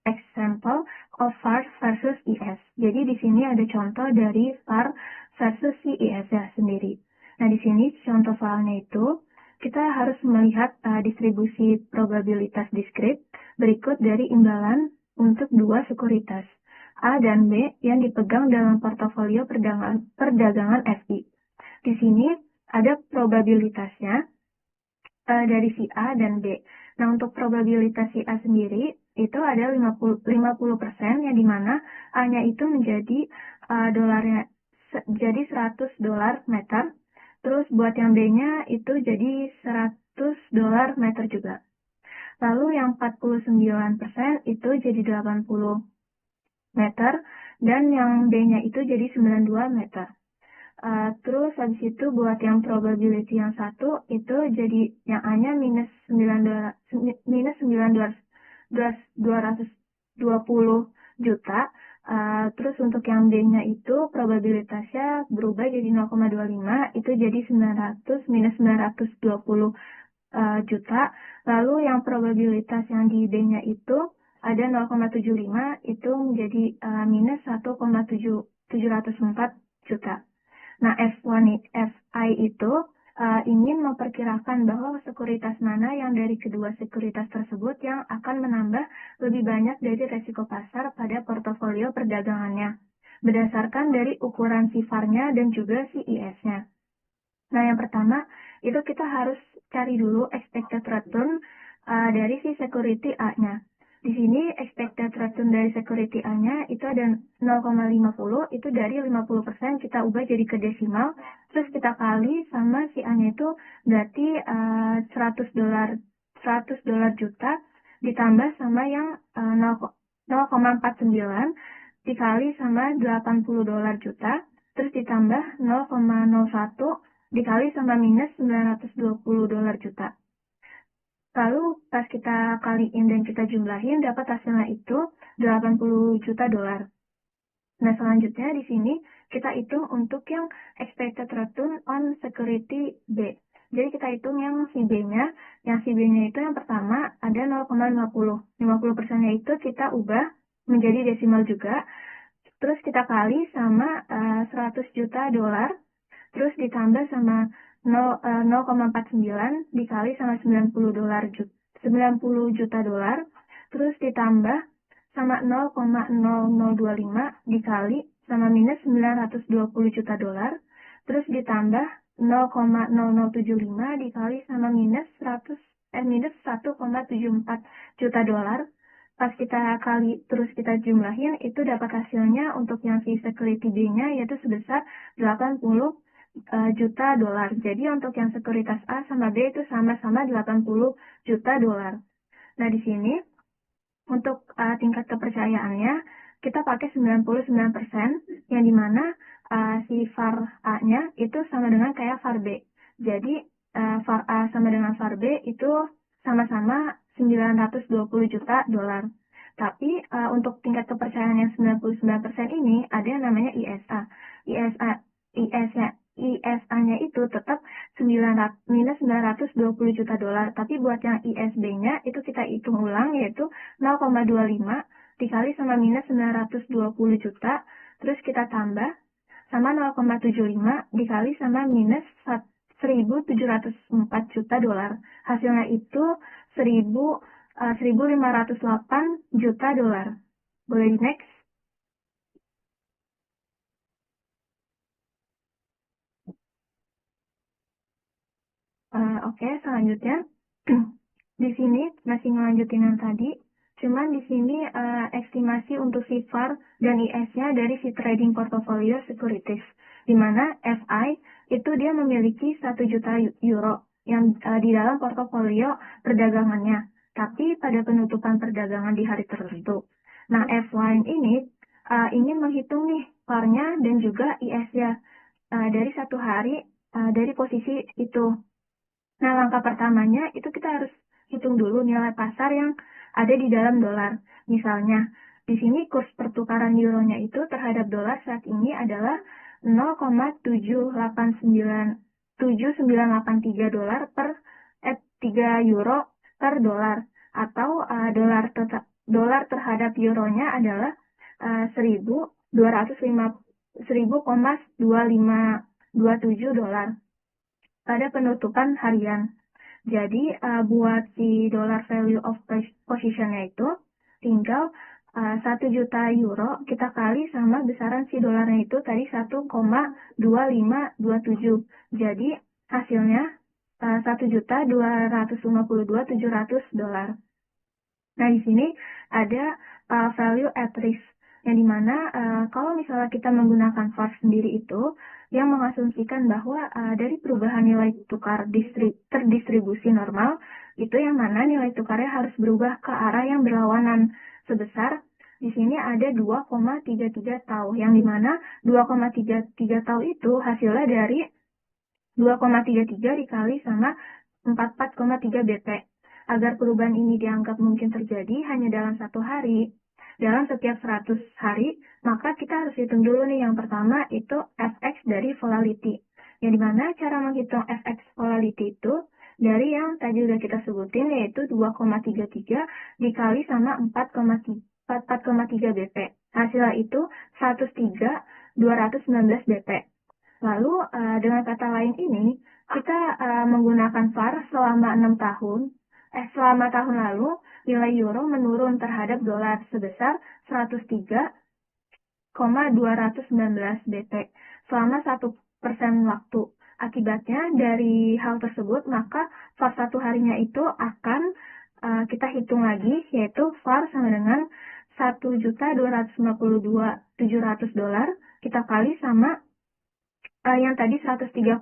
example of VAR versus IS. Jadi di sini ada contoh dari VAR versus si IS ya sendiri. Nah, di sini contoh filenya itu kita harus melihat distribusi probabilitas diskrit berikut dari imbalan untuk dua sekuritas. A dan B yang dipegang dalam portofolio perdagangan FI. Di sini ada probabilitasnya dari si A dan B. Nah, untuk probabilitas si A sendiri itu ada 50% yang dimana A-nya itu menjadi dolarnya jadi 100 dolar meter. Terus buat yang B-nya itu jadi 100 dolar meter juga. Lalu yang 49% itu jadi 80 meter dan yang B-nya itu jadi 92 meter. Terus habis itu buat yang probability yang satu itu jadi yang A-nya minus 9.220 juta. Terus untuk yang B-nya itu probabilitasnya berubah jadi 0,25 itu jadi 900 minus 920 juta. Lalu yang probabilitas yang di B-nya itu ada 0,75 itu menjadi minus 1,704 juta. Nah, FI itu ingin memperkirakan bahwa sekuritas mana yang dari kedua sekuritas tersebut yang akan menambah lebih banyak dari resiko pasar pada portofolio perdagangannya, berdasarkan dari ukuran si VaR-nya dan juga si IS-nya. Nah, yang pertama, itu kita harus cari dulu expected return dari si security A-nya. Di sini expected return dari security A-nya itu ada 0,50, itu dari 50% kita ubah jadi ke desimal, terus kita kali sama si A-nya itu berarti 100 dolar juta ditambah sama yang 0,49 dikali sama 80 dolar juta, terus ditambah 0,01 dikali sama minus 920 dolar juta. Lalu pas kita kaliin dan kita jumlahin dapat hasilnya itu 80 juta dolar. Nah, selanjutnya di sini kita hitung untuk yang expected return on security B. Jadi kita hitung yang si B-nya. Yang si B-nya itu yang pertama ada 0,50. 50%-nya itu kita ubah menjadi desimal juga. Terus kita kali sama 100 juta dolar. Terus ditambah sama 0,49 dikali sama 90 juta dolar. Terus ditambah sama 0,0025 dikali sama minus 920 juta dolar. Terus ditambah 0,0075 dikali sama minus 1,74 juta dolar. Pas kita kali terus kita jumlahin itu dapat hasilnya untuk yang si security B-nya yaitu sebesar 80 juta dolar. Jadi untuk yang sekuritas A sama B itu sama-sama 80 juta dolar. Nah, di sini untuk tingkat kepercayaannya kita pakai 99% yang dimana si VaR A-nya itu sama dengan kayak VaR B. Jadi VaR A sama dengan VaR B itu sama-sama 920 juta dolar. Tapi untuk tingkat kepercayaan yang 99% ini ada yang namanya ISA. ISA-nya itu tetap minus 920 juta dolar. Tapi buat yang ISB-nya itu kita hitung ulang yaitu 0,25 dikali sama minus 920 juta. Terus kita tambah sama 0,75 dikali sama minus 1.704 juta dolar. Hasilnya itu 1.508 juta dolar. Boleh di next? Oke, selanjutnya di sini masih ngelanjutin yang tadi. Cuman di sini estimasi untuk si VaR dan IS-nya dari si trading portfolio securities, di mana FI itu dia memiliki 1 juta euro yang di dalam portofolio perdagangannya, tapi pada penutupan perdagangan di hari tertentu. Nah, FY ini ingin menghitung nih VaR-nya dan juga IS-nya dari satu hari dari posisi itu. Nah, langkah pertamanya itu kita harus hitung dulu nilai pasar yang ada di dalam dolar. Misalnya, di sini kurs pertukaran euronya itu terhadap dolar saat ini adalah 0,7983 dolar per 3 euro per dolar, atau dolar terhadap euronya adalah 1.2527 dolar pada penutupan harian. Jadi buat si dollar value of position-nya itu tinggal 1 juta euro kita kali sama besaran si dolarnya itu tadi 1,2527. Jadi hasilnya 1.252.700 dolar. Nah, di sini ada value at risk, yang dimana kalau misalnya kita menggunakan VAR sendiri itu, yang mengasumsikan bahwa dari perubahan nilai tukar terdistribusi normal, itu yang mana nilai tukarnya harus berubah ke arah yang berlawanan sebesar, di sini ada 2,33 tau, yang dimana 2,33 tau itu hasilnya dari 2,33 dikali sama 44,3 BP. Agar perubahan ini dianggap mungkin terjadi hanya dalam satu hari, dalam setiap 100 hari, maka kita harus hitung dulu nih. Yang pertama itu fx dari volatility. Yang dimana cara menghitung fx volatility itu dari yang tadi udah kita sebutin, yaitu 2,33 dikali sama 4,3 BP. Hasilnya itu 103.219 BP. Lalu dengan kata lain ini, kita menggunakan VAR selama 6 tahun. Selama tahun lalu, nilai euro menurun terhadap dolar sebesar 103,219 BP selama 1% waktu. Akibatnya dari hal tersebut, maka VAR satu harinya itu akan kita hitung lagi, yaitu VAR sama dengan 1.252.700 dolar kita kali sama yang tadi 103,219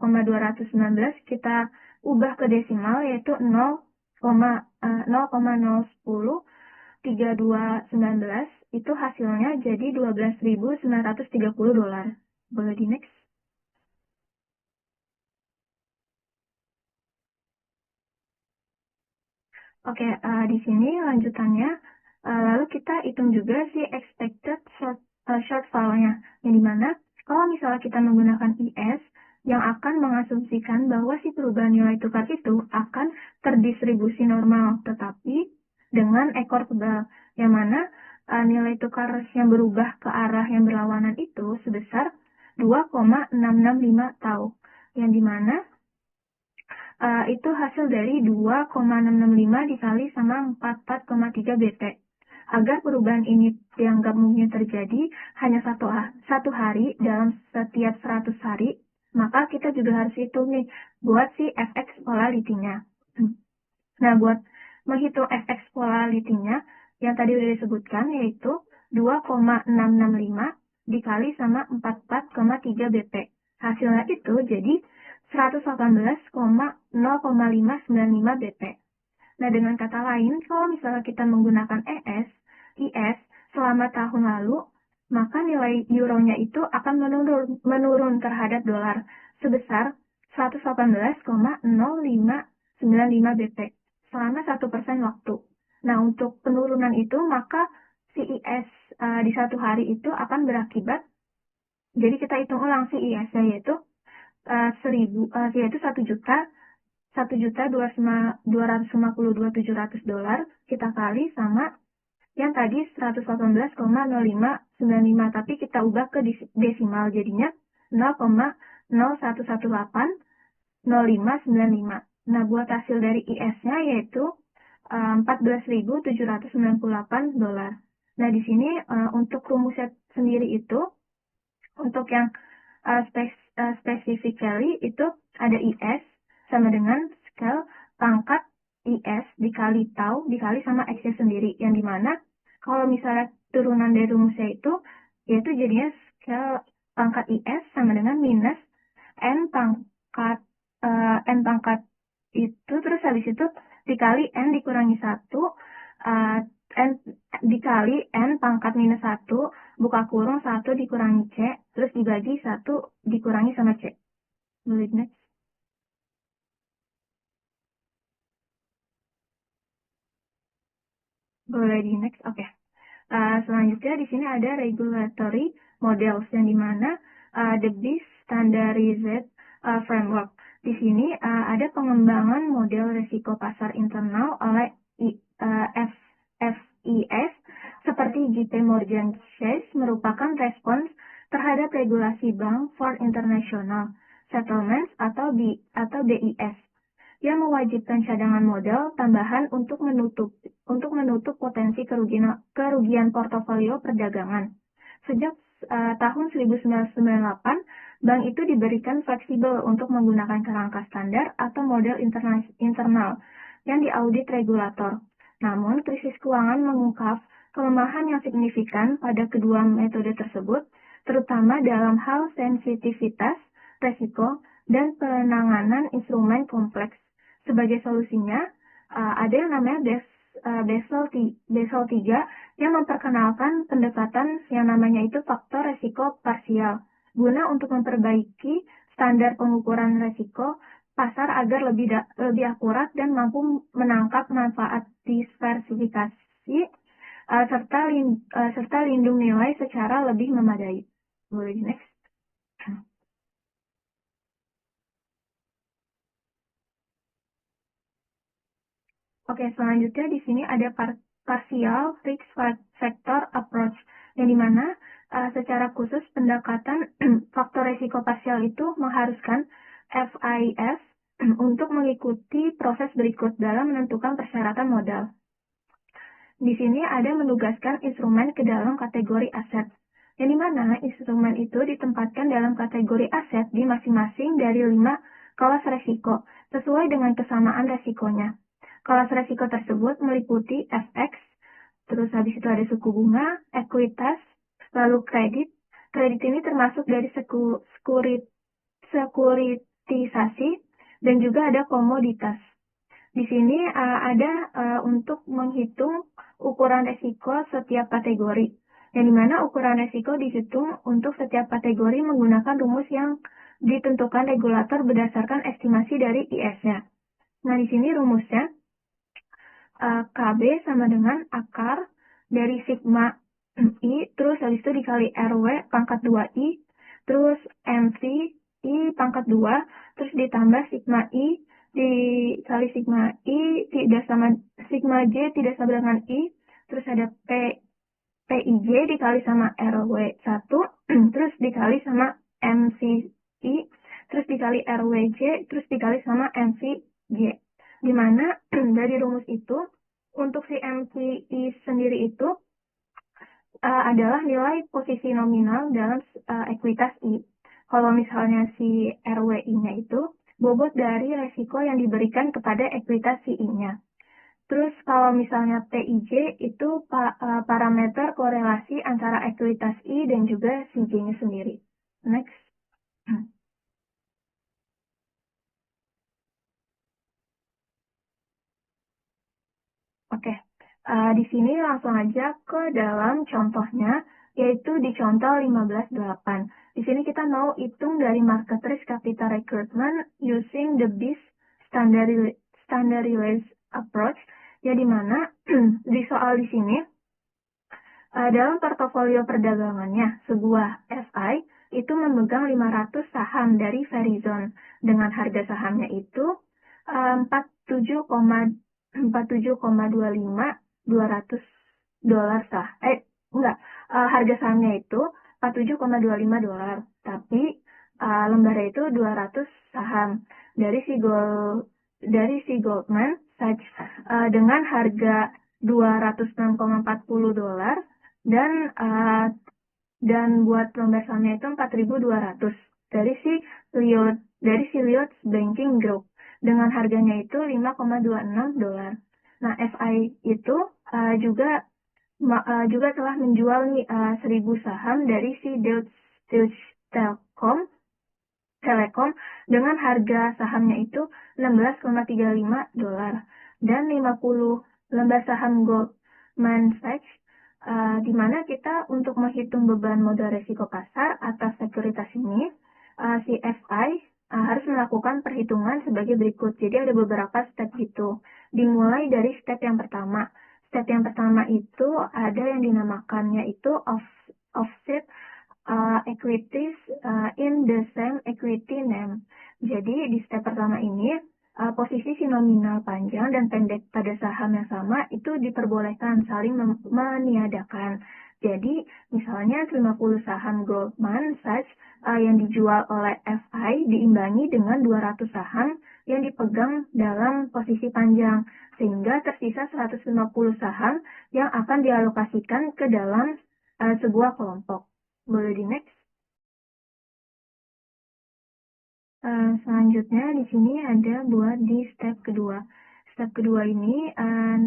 kita ubah ke desimal, yaitu 0,0103219, itu hasilnya jadi 12.930 dolar. Boleh di next? Oke, di sini lanjutannya. Lalu kita hitung juga si expected shortfall-nya, yang dimana kalau misalnya kita menggunakan IS, yang akan mengasumsikan bahwa si perubahan nilai tukar itu akan terdistribusi normal, tetapi dengan ekor tebal, yang mana nilai tukar yang berubah ke arah yang berlawanan itu sebesar 2,665 tau, yang dimana itu hasil dari 2,665 dikali sama 44,3 BP. Agar perubahan ini dianggap mungkin terjadi hanya satu hari dalam setiap 100 hari, maka kita juga harus hitung nih buat si fx volatility-nya. Nah, buat menghitung fx volatility-nya, yang tadi udah disebutkan, yaitu 2,665 dikali sama 44,3 BP. Hasilnya itu jadi 118,0,595 BP. Nah, dengan kata lain, kalau misalnya kita menggunakan IS selama tahun lalu, maka nilai euronya itu akan menurun terhadap dolar sebesar 118,0595 BP selama 1% waktu. Nah, untuk penurunan itu, maka si IS di satu hari itu akan berakibat, jadi kita hitung ulang si IS-nya, yaitu 1.252.700 dolar kita kali sama yang tadi 118,0595, tapi kita ubah ke desimal, jadinya 0,01180595. Nah, buat hasil dari IS-nya yaitu 14.798 dolar. Nah, di sini untuk rumusnya sendiri itu, untuk yang specifically itu ada IS sama dengan scale pangkat IS dikali tau dikali sama X-nya sendiri, yang dimana kalau misalnya turunan dari rumusnya itu, yaitu jadinya scale pangkat IS sama dengan minus N pangkat itu, terus habis itu dikali N dikurangi 1, N dikali N pangkat minus 1, buka kurung 1 dikurangi C, terus dibagi 1 dikurangi sama C. Boleh next? Boleh di next, oke. Selanjutnya di sini ada regulatory models, yang dimana the BIS Standardized Framework. Di sini ada pengembangan model risiko pasar internal oleh FIS seperti JP Morgan Chase, merupakan respons terhadap regulasi Bank for International Settlements atau BIS. yang mewajibkan cadangan modal tambahan untuk menutup potensi kerugian portofolio perdagangan. Sejak tahun 1998, bank itu diberikan fleksibel untuk menggunakan kerangka standar atau model internal yang diaudit regulator. Namun, krisis keuangan mengungkap kelemahan yang signifikan pada kedua metode tersebut, terutama dalam hal sensitivitas, resiko, dan penanganan instrumen kompleks. Sebagai solusinya, ada yang namanya Basel 3 yang memperkenalkan pendekatan yang namanya itu faktor resiko parsial, guna untuk memperbaiki standar pengukuran resiko pasar agar lebih akurat dan mampu menangkap manfaat diversifikasi serta lindung nilai secara lebih memadai. Boleh next. Oke, selanjutnya di sini ada partial risk factor approach, yang dimana secara khusus pendekatan faktor risiko parsial itu mengharuskan FIS untuk mengikuti proses berikut dalam menentukan persyaratan modal. Di sini ada menugaskan instrumen ke dalam kategori aset, yang dimana instrumen itu ditempatkan dalam kategori aset di masing-masing dari 5 kelas resiko, sesuai dengan kesamaan resikonya. Kelas resiko tersebut meliputi FX, terus habis itu ada suku bunga, ekuitas, lalu kredit. Kredit ini termasuk dari sekuritisasi, dan juga ada komoditas. Di sini ada untuk menghitung ukuran resiko setiap kategori, yang dimana ukuran resiko dihitung untuk setiap kategori menggunakan rumus yang ditentukan regulator berdasarkan estimasi dari IS-nya. Nah, di sini rumusnya KB sama dengan akar dari sigma I, terus habis itu dikali RW pangkat 2I, terus MC I pangkat 2, terus ditambah sigma I dikali sigma I tidak sama sigma J tidak sama dengan I, terus ada PIJ dikali sama RW1, terus dikali sama MCI, terus dikali RWJ, terus dikali sama MCJ. Di mana dari rumus itu, untuk si MCI sendiri itu adalah nilai posisi nominal dalam ekuitas I. Kalau misalnya si RWI-nya itu bobot dari resiko yang diberikan kepada ekuitas si I-nya. Terus kalau misalnya PIJ itu parameter korelasi antara ekuitas I dan juga si J-nya sendiri. Next. Oke, di sini langsung aja ke dalam contohnya, yaitu di contoh 15.8. Di sini kita mau hitung dari market risk capital recruitment using the BIS standardized approach, ya di mana di soal di sini dalam portofolio perdagangannya sebuah FI itu memegang 500 saham dari Verizon dengan harga sahamnya itu 47,25 dolar sah. Harga sahamnya itu 47,25 dolar. Tapi lembarnya itu 200 saham dari si Goldman Sachs dengan harga 206,40 dolar dan buat lembar sahamnya itu 4.200 dari si Lloyds Banking Group dengan harganya itu 5,26 dolar. Nah, FI itu juga telah menjual 1.000 saham dari si Deutsche Telekom dengan harga sahamnya itu 16,35 dolar dan 50 lembar saham Goldman Sachs, di mana kita untuk menghitung beban modal risiko pasar atas sekuritas ini, si FI harus melakukan perhitungan sebagai berikut. Jadi ada beberapa step gitu. Dimulai dari step yang pertama. Step yang pertama itu ada yang dinamakannya itu offset equities in the same equity name. Jadi di step pertama ini posisi si nominal panjang dan pendek pada saham yang sama itu diperbolehkan saling meniadakan. Jadi, misalnya 50 saham Goldman Sachs yang dijual oleh FI diimbangi dengan 200 saham yang dipegang dalam posisi panjang, sehingga tersisa 150 saham yang akan dialokasikan ke dalam sebuah kelompok. Boleh di next? Selanjutnya di sini ada buat di step kedua. Step kedua ini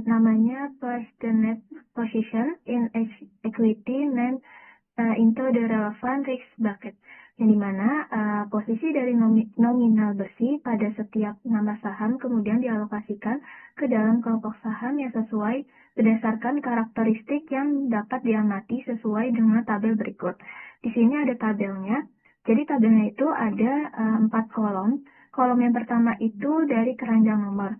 namanya place the net position in equity named into the relevant risk bucket. Yang dimana posisi dari nominal bersih pada setiap nama saham kemudian dialokasikan ke dalam kelompok saham yang sesuai berdasarkan karakteristik yang dapat diamati sesuai dengan tabel berikut. Di sini ada tabelnya. Jadi tabelnya itu ada 4 kolom. Kolom yang pertama itu dari keranjang nomor.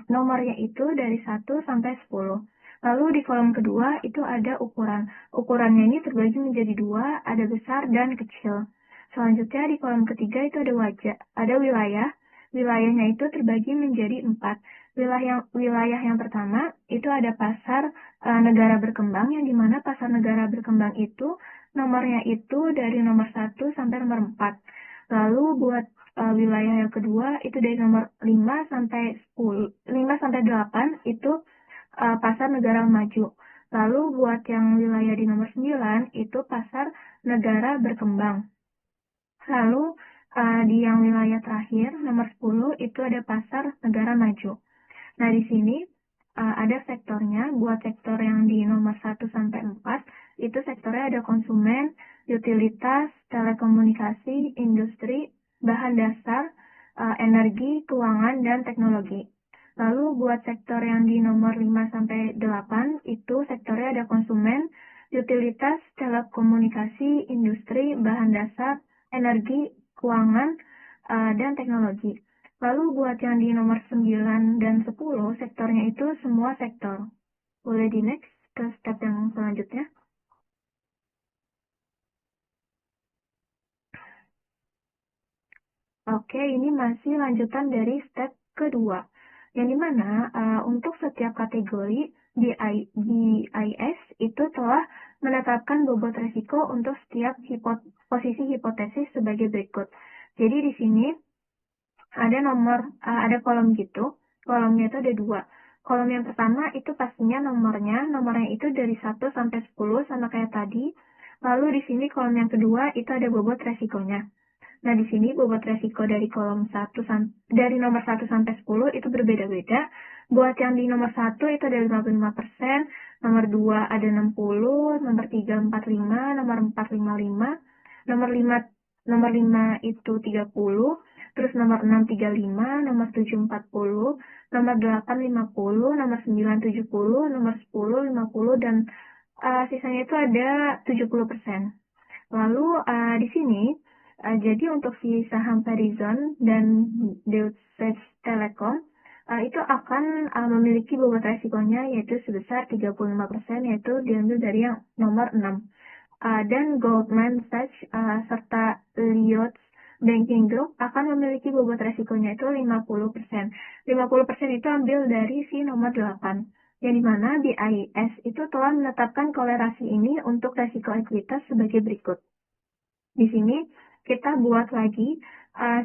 Nomornya itu dari 1 sampai 10. Lalu di kolom kedua itu ada ukuran. Ukurannya ini terbagi menjadi 2, ada besar dan kecil. Selanjutnya di kolom ketiga itu ada wilayah. Wilayahnya itu terbagi menjadi 4. Wilayah yang pertama itu ada pasar negara berkembang, yang dimana pasar negara berkembang itu nomornya itu dari nomor 1 sampai nomor 4. Lalu buat wilayah yang kedua itu dari nomor 5 sampai 8 itu pasar negara maju. Lalu buat yang wilayah di nomor 9 itu pasar negara berkembang. Lalu di yang wilayah terakhir nomor 10 itu ada pasar negara maju. Nah, di sini ada sektornya. Buat sektor yang di nomor 1 sampai 4 itu sektornya ada konsumen, utilitas, telekomunikasi, industri, bahan dasar, energi, keuangan, dan teknologi. Lalu buat sektor yang di nomor 5 sampai 8 itu sektornya ada konsumen, utilitas, telekomunikasi, industri, bahan dasar, energi, keuangan, dan teknologi. Lalu buat yang di nomor 9 dan 10, sektornya itu semua sektor. Boleh di next ke step yang selanjutnya. Oke, ini masih lanjutan dari step kedua. Yang dimana untuk setiap kategori BIS itu telah menetapkan bobot resiko untuk setiap posisi hipotesis sebagai berikut. Jadi di sini ada kolom gitu. Kolomnya itu ada 2. Kolom yang pertama itu pastinya nomornya itu dari 1 sampai 10 sama kayak tadi. Lalu di sini kolom yang kedua itu ada bobot resikonya. Nah, di sini bobot resiko dari dari nomor 1 sampai 10 itu berbeda-beda. Buat yang di nomor 1 itu ada 55%, nomor 2 ada 60, nomor 3 45, nomor 4 55, nomor 5 itu 30, terus nomor 6 35, nomor 7 40, nomor 8 50, nomor 9 70, nomor 10 50, dan sisanya itu ada 70%. Lalu di sini jadi untuk si saham Verizon dan Deutsche Telekom itu akan memiliki bobot resikonya yaitu sebesar 35%, yaitu diambil dari yang nomor 6. Dan Goldman Sachs serta Lloyds Banking Group akan memiliki bobot resikonya itu 50%. 50% itu ambil dari si nomor 8. Yang dimana BIS itu telah menetapkan kolerasi ini untuk resiko ekuitas sebagai berikut. Di sini kita buat lagi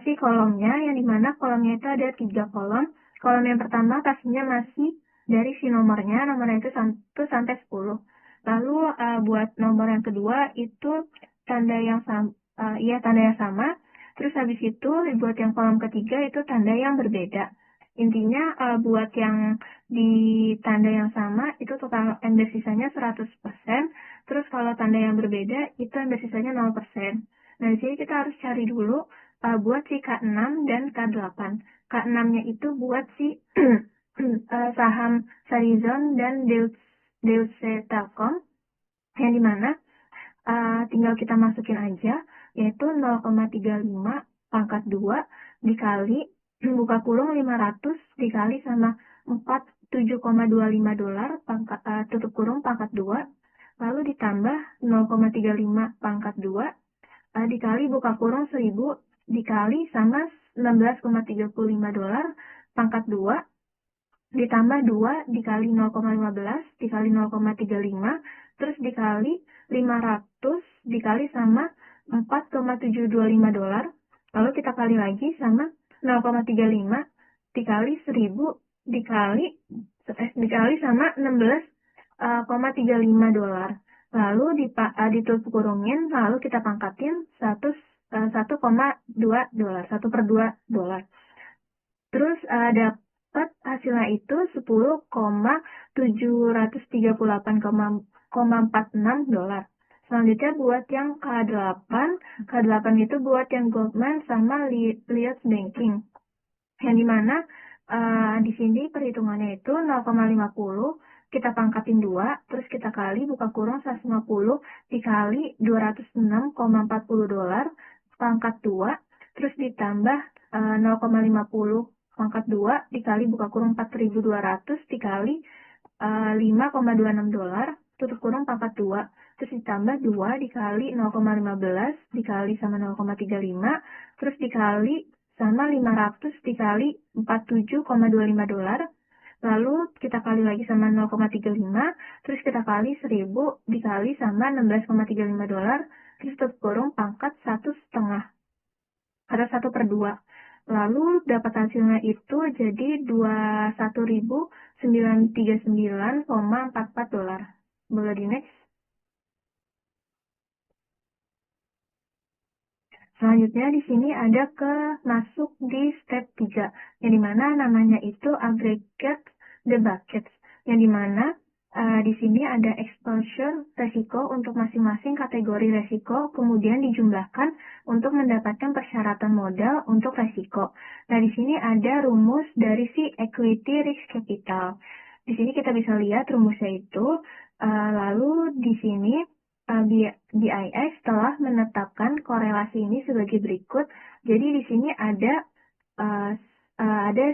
si kolomnya, yang dimana kolomnya itu ada 3 kolom. Kolom yang pertama pastinya masih dari si nomornya itu 1 sampai 10. Lalu buat nomor yang kedua itu tanda yang sama. Terus habis itu buat yang kolom ketiga itu tanda yang berbeda. Intinya buat yang di tanda yang sama itu total ember sisanya 100%. Terus kalau tanda yang berbeda itu ember sisanya 0%. Nah, di sini kita harus cari dulu buat si K6 dan K8. K6-nya itu buat si saham Verizon dan Deutsche Telekom, yang dimana tinggal kita masukin aja, yaitu 0,35 pangkat 2 dikali buka kurung 500 dikali sama 47,25 dolar tutup kurung pangkat 2, lalu ditambah 0,35 pangkat 2 dikali buka kurung 1000 dikali sama 19,35 dolar pangkat 2, ditambah 2 dikali 0,15 dikali 0,35 terus dikali 500 dikali sama 4,725 dolar, lalu kita kali lagi sama 0,35 dikali 1000 dikali sama 16,35 dolar, lalu ditutup kurungin, lalu kita pangkatin 1,2 dolar, 1/2 dolar. Terus dapat hasilnya itu 10,738,46 dolar. Selanjutnya buat yang K8 itu buat yang Goldman sama Lloyds Banking. Yang dimana di sini perhitungannya itu 0,50 kita pangkatin 2, terus kita kali buka kurung 150 dikali 206,40 dolar pangkat 2, terus ditambah 0,50 pangkat 2 dikali buka kurung 4.200 dikali 5,26 dolar tutup kurung pangkat 2, terus ditambah 2 dikali 0,15 dikali sama 0,35 terus dikali sama 500 dikali 47,25 dolar, lalu kita kali lagi sama 0,35 terus kita kali 1000 dikali sama 16,35 dolar terus tutup kurung pangkat 1,5 atau 1/2. Lalu dapat hasilnya itu jadi 21.939,44 dolar. Boleh di next. Selanjutnya di sini ada masuk di step 3, yang dimana namanya itu aggregate the buckets, yang dimana di sini ada exposure resiko untuk masing-masing kategori resiko, kemudian dijumlahkan untuk mendapatkan persyaratan modal untuk resiko. Nah, di sini ada rumus dari si equity risk capital. Di sini kita bisa lihat rumusnya itu, lalu di sini BIS telah menetapkan korelasi ini sebagai berikut. Jadi di sini ada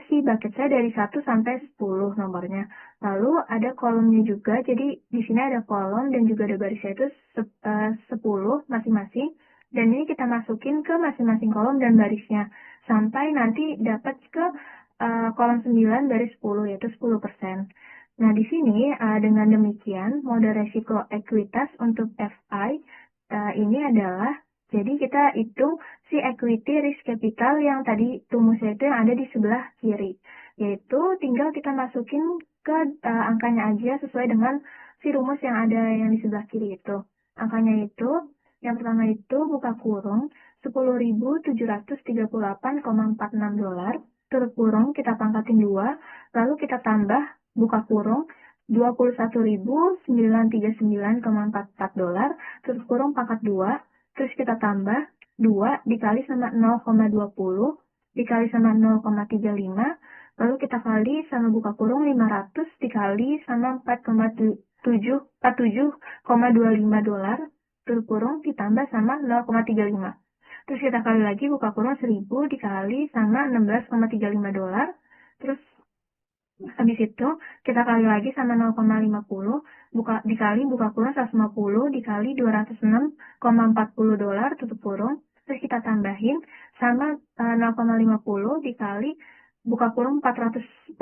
si bucket saya dari 1 sampai 10 nomornya. Lalu ada kolomnya juga. Jadi di sini ada kolom dan juga ada barisnya itu 10 masing-masing. Dan ini kita masukin ke masing-masing kolom dan barisnya sampai nanti dapat ke kolom 9 dari 10, yaitu 10%. Nah, di sini dengan demikian model resiko ekuitas untuk FI ini adalah, jadi kita hitung si equity risk capital yang tadi rumusnya itu yang ada di sebelah kiri, yaitu tinggal kita masukin ke angkanya aja sesuai dengan si rumus yang ada yang di sebelah kiri itu. Angkanya itu, yang pertama itu buka kurung 10.738,46 dolar, tutup kurung kita pangkatin 2, lalu kita tambah buka kurung 21.939,44 dolar, tutup kurung pangkat 2, terus kita tambah 2 dikali sama 0,20 dikali sama 0,35, lalu kita kali sama buka kurung 500 dikali sama 47,25 dolar, tutup kurung ditambah sama 0,35. Terus kita kali lagi buka kurung 1000 dikali sama 16,35 dolar, terus habis itu kita kali lagi sama 0,50 dikali buka kurung 150 dikali 206,40 dolar tutup kurung, terus kita tambahin sama 0,50 dikali buka kurung 4.200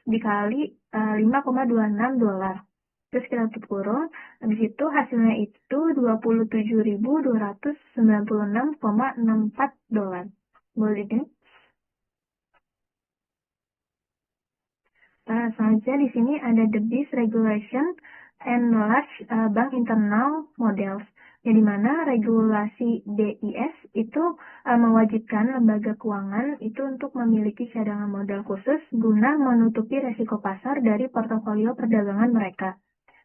dikali 5,26 dolar. Terus kita tutup kurung, habis itu hasilnya itu 27.296,64 dolar. Boleh deh. Selanjutnya di sini ada the BIS Regulation and Large Bank Internal Models, yang dimana regulasi BIS itu mewajibkan lembaga keuangan itu untuk memiliki cadangan modal khusus guna menutupi resiko pasar dari portofolio perdagangan mereka,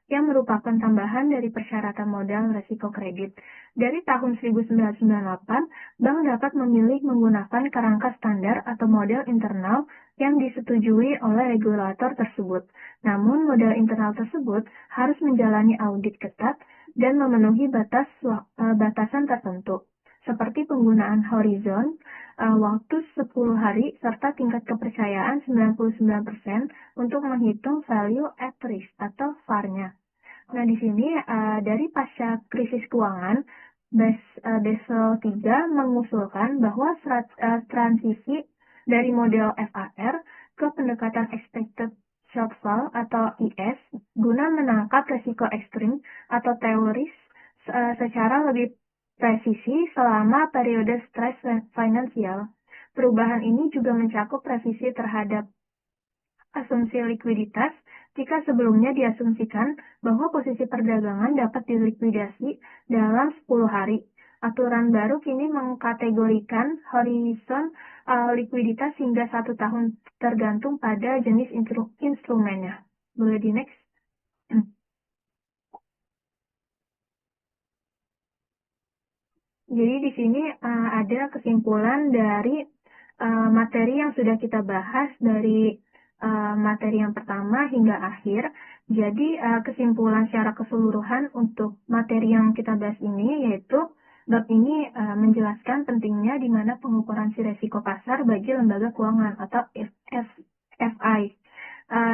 yang merupakan tambahan dari persyaratan modal resiko kredit. Dari tahun 1998, bank dapat memilih menggunakan kerangka standar atau model internal yang disetujui oleh regulator tersebut. Namun, model internal tersebut harus menjalani audit ketat dan memenuhi batasan tertentu, seperti penggunaan horizon, waktu 10 hari, serta tingkat kepercayaan 99% untuk menghitung value at risk atau VaR-nya. Nah, di sini dari pasca krisis keuangan, Basel III mengusulkan bahwa transisi dari model FAR ke pendekatan expected shortfall atau IS guna menangkap resiko ekstrim atau teoris secara lebih presisi selama periode stres finansial. Perubahan ini juga mencakup revisi terhadap asumsi likuiditas jika sebelumnya diasumsikan bahwa posisi perdagangan dapat dilikuidasi dalam 10 hari. Aturan baru kini mengkategorikan horizon likuiditas hingga 1 tahun tergantung pada jenis instrumennya. Boleh di next? Jadi di sini ada kesimpulan dari materi yang sudah kita bahas dari materi yang pertama hingga akhir. Jadi kesimpulan secara keseluruhan untuk materi yang kita bahas ini yaitu bab ini menjelaskan pentingnya di mana pengukuran si resiko pasar bagi lembaga keuangan atau FI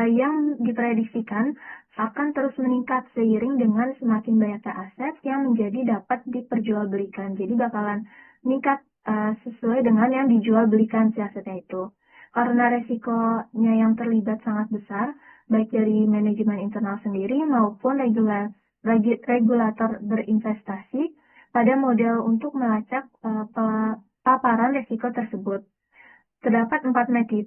yang diprediksikan akan terus meningkat seiring dengan semakin banyaknya aset yang menjadi dapat diperjualbelikan. Jadi bakalan meningkat sesuai dengan yang dijualbelikan si asetnya itu. Karena resikonya yang terlibat sangat besar, baik dari manajemen internal sendiri maupun regulator berinvestasi pada model untuk melacak paparan resiko tersebut. Terdapat 4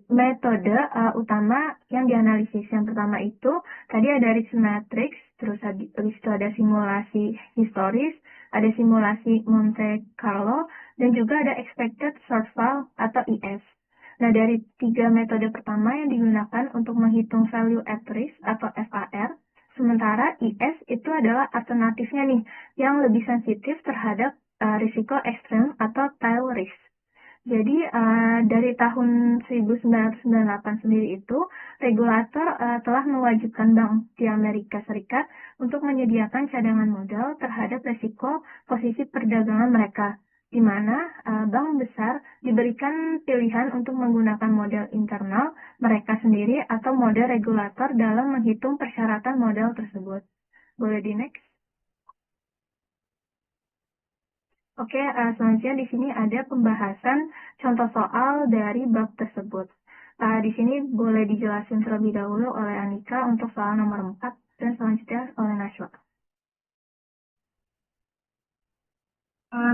metode utama yang dianalisis. Yang pertama itu, tadi ada risk matrix, terus habis itu ada simulasi historis, ada simulasi Monte Carlo, dan juga ada expected shortfall atau IS. Nah, dari 3 metode pertama yang digunakan untuk menghitung value at risk atau VAR, sementara IS itu adalah alternatifnya nih, yang lebih sensitif terhadap risiko ekstrem atau tail risk. Jadi dari tahun 1998 sendiri itu, regulator telah mewajibkan bank di Amerika Serikat untuk menyediakan cadangan modal terhadap risiko posisi perdagangan mereka, di mana bank besar diberikan pilihan untuk menggunakan model internal mereka sendiri atau model regulator dalam menghitung persyaratan modal tersebut. Boleh di next? Oke, selanjutnya di sini ada pembahasan contoh soal dari bab tersebut. Di sini boleh dijelasin terlebih dahulu oleh Anika untuk soal nomor 4 dan selanjutnya oleh Nashwa.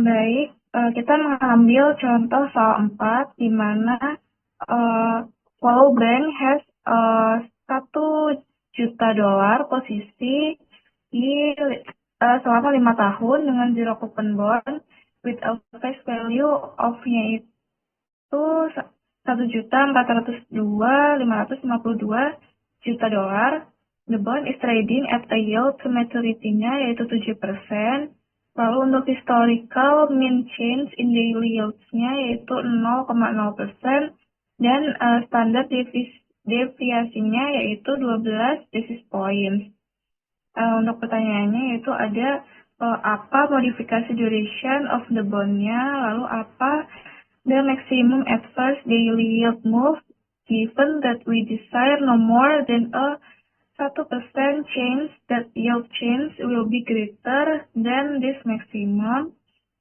Baik, kita mengambil contoh soal 4 di mana Follow Brand has $1 juta posisi di selama 5 tahun dengan zero coupon bond with a face value of-nya itu $1.402.552 juta. The bond is trading at a yield to maturity-nya yaitu 7%. Lalu untuk historical mean change in daily yields-nya yaitu 0,0% dan standar deviasinya yaitu 12 basis points. Untuk pertanyaannya yaitu ada apa modifikasi duration of the bond-nya, lalu apa the maximum adverse daily yield move given that we desire no more than a 1% change that yield change will be greater than this maximum.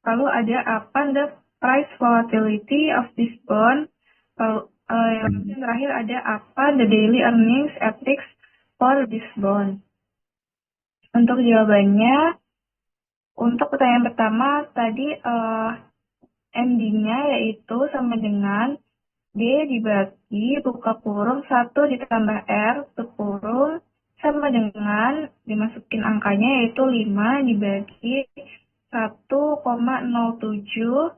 Lalu ada apa the price volatility of this bond. Lalu yang terakhir ada apa the daily earnings at risk for this bond. Untuk jawabannya, untuk pertanyaan pertama tadi endingnya yaitu sama dengan D dibagi buka kurung 1 ditambah R tutup kurung sama dengan dimasukin angkanya yaitu 5 dibagi 1,07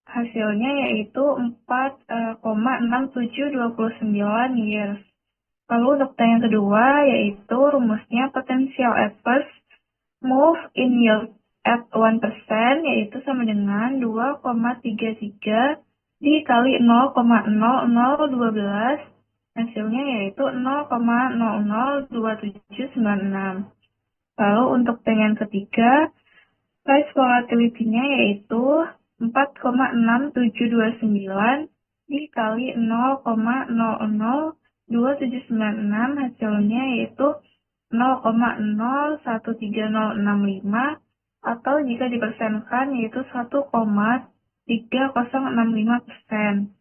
hasilnya yaitu 4,6729 years. Lalu untuk pertanyaan kedua yaitu rumusnya potential adverse move in yield at 1% yaitu sama dengan 2,33 dikali 0,0012 hasilnya yaitu 0,002796. Lalu untuk pertanyaan ketiga price volatility-nya yaitu 4,6729 dikali 0,002796 hasilnya yaitu 0,013065 atau jika dipersenkan yaitu 1,3065%.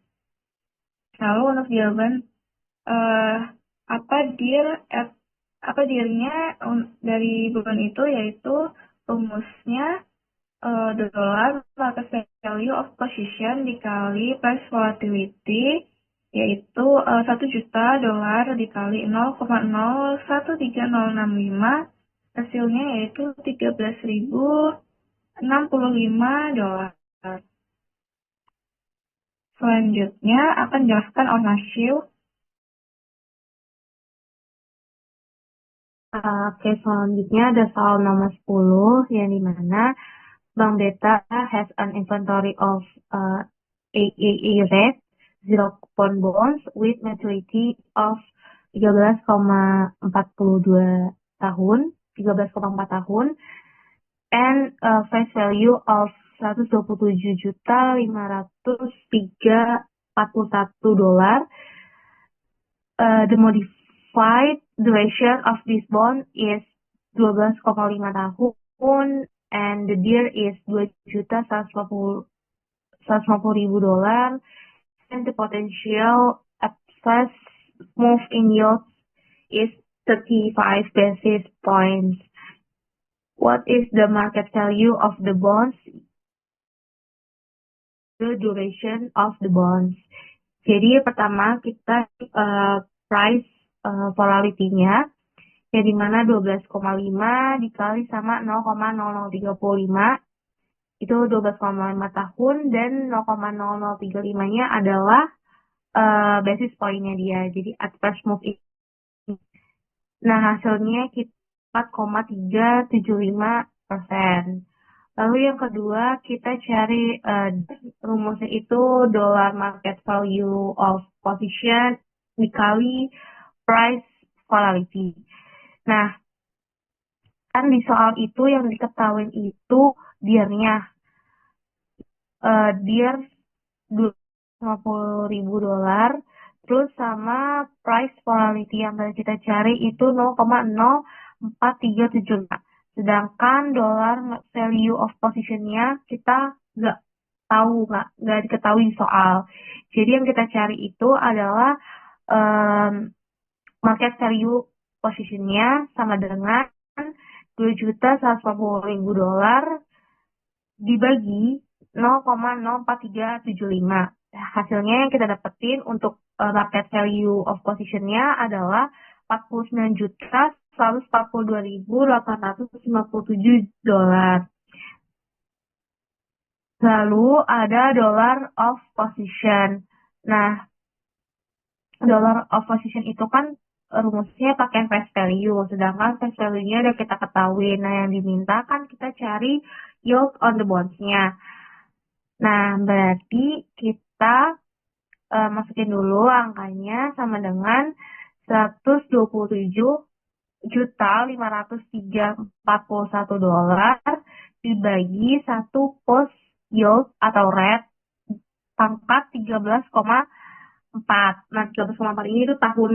Lalu untuk jawaban eh, apa dir apa dirnya dari bond itu yaitu rumusnya dolar market value of position dikali price volatility yaitu 1 juta dolar dikali 0,013065 hasilnya yaitu 13.065 dolar. Selanjutnya akan jelaskan ownership. Oke, selanjutnya ada soal nomor 10 yang dimana Bank Beta has an inventory of AAA rate zero coupon bonds with maturity of 13,42 tahun, 13,4 tahun, and face value of 127.503.41 dolar. The modified duration of this bond is 12,5 tahun and the deal is 2.150.000 dolar and the potential excess move in yield is 35 basis points. What is the market value of the bonds? The duration of the bonds. Jadi pertama kita price volatility-nya yang dimana 12,5 dikali sama 0,0035 itu 12,5 tahun dan 0,0035-nya adalah basis point-nya dia. Jadi adverse move ini. Nah, hasilnya 4,375%. Lalu yang kedua, kita cari rumusnya itu dollar market value of position dikali price volatility. Nah, kan di soal itu yang diketahui itu dir-nya. Dir 250.000 dolar, terus sama price volatility yang tadi kita cari itu 0,0437. Sedangkan dolar value of position-nya kita nggak tahu, nggak diketahui soal. Jadi yang kita cari itu adalah market value position-nya sama dengan 2.150.000 dolar dibagi 0,04375. Hasilnya yang kita dapetin untuk market value of position-nya adalah 49.142.857 dolar. Lalu ada dollar of position. Nah, dollar of position itu kan rumusnya pakai face value, sedangkan face value-nya udah kita ketahui. Nah, yang diminta kan kita cari yield on the bonds-nya. Nah, berarti kita masukin dulu angkanya sama dengan 127.503.41 dolar dibagi 1 post yield atau rate pangkat 13,4. Nah, 13,4 ini itu tahun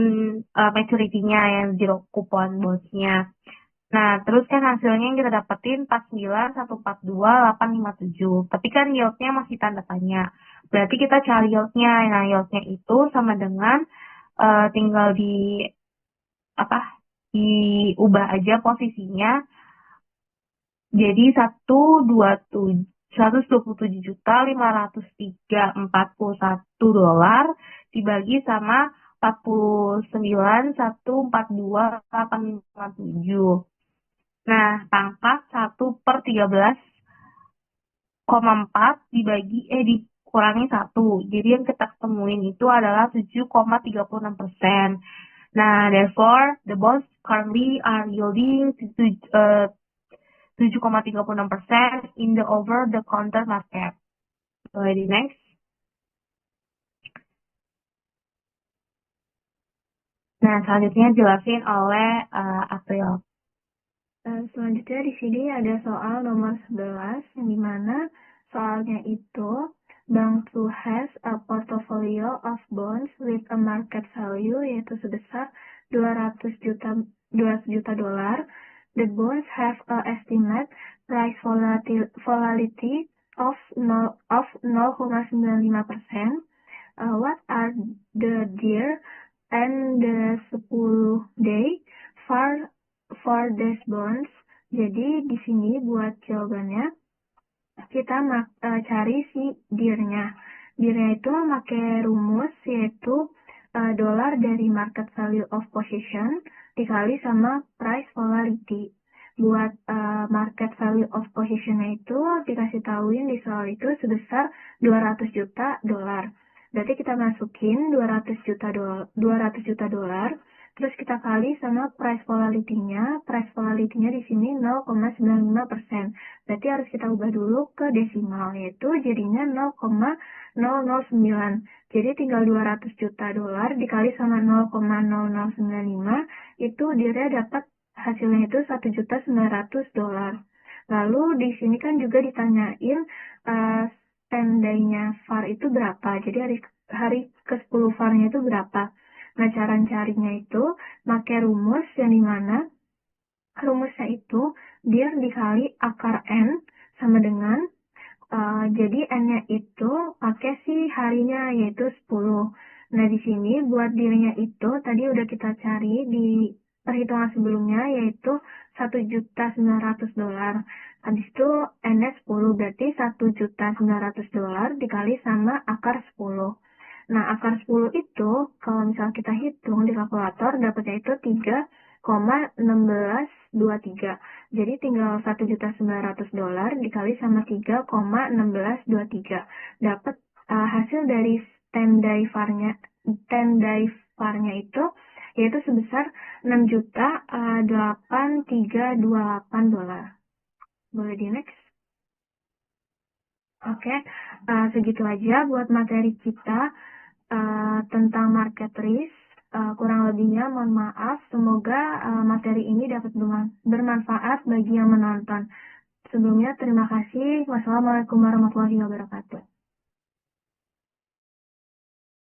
maturity-nya yang zero coupon bonds-nya. Nah, terus kan hasilnya yang kita dapetin 49.142.857. Tapi kan yield-nya masih tanda tanya. Berarti kita cari yield-nya. Nah, yield-nya itu sama dengan tinggal diubah aja posisinya. Jadi 127.503.41 dolar dibagi sama 49.142.857. Nah, pangkat 1/13,4 dikurangi 1. Jadi yang kita temuin itu adalah 7,36%. Nah, therefore, the bonds currently are yielding 7,36% in the over-the-counter market. Ready, next. Nah, selanjutnya jelasin oleh April. Selanjutnya di sini ada soal nomor 11 yang dimana soalnya itu Bank True has a portfolio of bonds with a market value yaitu sebesar 200 juta dolar. The bonds have a estimate price volatility of 0,95%. What are the their and the 10-day for dash bonds. Jadi di sini buat jawabannya kita cari si dir-nya. Dir-nya itu pakai rumus yaitu dolar dari market value of position dikali sama price volatility. Buat market value of position-nya itu dikasih tahuin di soal itu sebesar 200 juta dolar. Berarti kita masukin 200 juta dolar, terus kita kali sama price volatility-nya. Price volatility-nya di sini 0,95%. Berarti harus kita ubah dulu ke desimal, yaitu jadinya 0,009. Jadi tinggal 200 juta dolar dikali sama 0,0095, itu dia dapat hasilnya itu 1.900.000 dolar. Lalu di sini kan juga ditanyain standby-nya VAR itu berapa. Jadi hari ke-10 VAR-nya itu berapa. Nah, cara carinya itu pakai rumus yang dimana rumusnya itu dir dikali akar N sama dengan jadi N-nya itu pakai si harinya yaitu 10. Nah, di sini buat dirnya itu tadi udah kita cari di perhitungan sebelumnya yaitu 1.900.000 dolar. Habis itu N-nya 10 berarti 1.900.000 dolar dikali sama akar 10. Nah, akar 10 itu kalau misalnya kita hitung di kalkulator dapatnya itu 3,1623. Jadi tinggal 1.900.000 dolar dikali sama 3,1623. Dapat hasil dari standby VAR-nya itu yaitu sebesar 6.8328 dolar. Boleh di next? Oke, segitu aja buat materi kita tentang market risk. Kurang lebihnya mohon maaf. Semoga materi ini dapat bermanfaat bagi yang menonton. Sebelumnya terima kasih. Wassalamualaikum warahmatullahi wabarakatuh.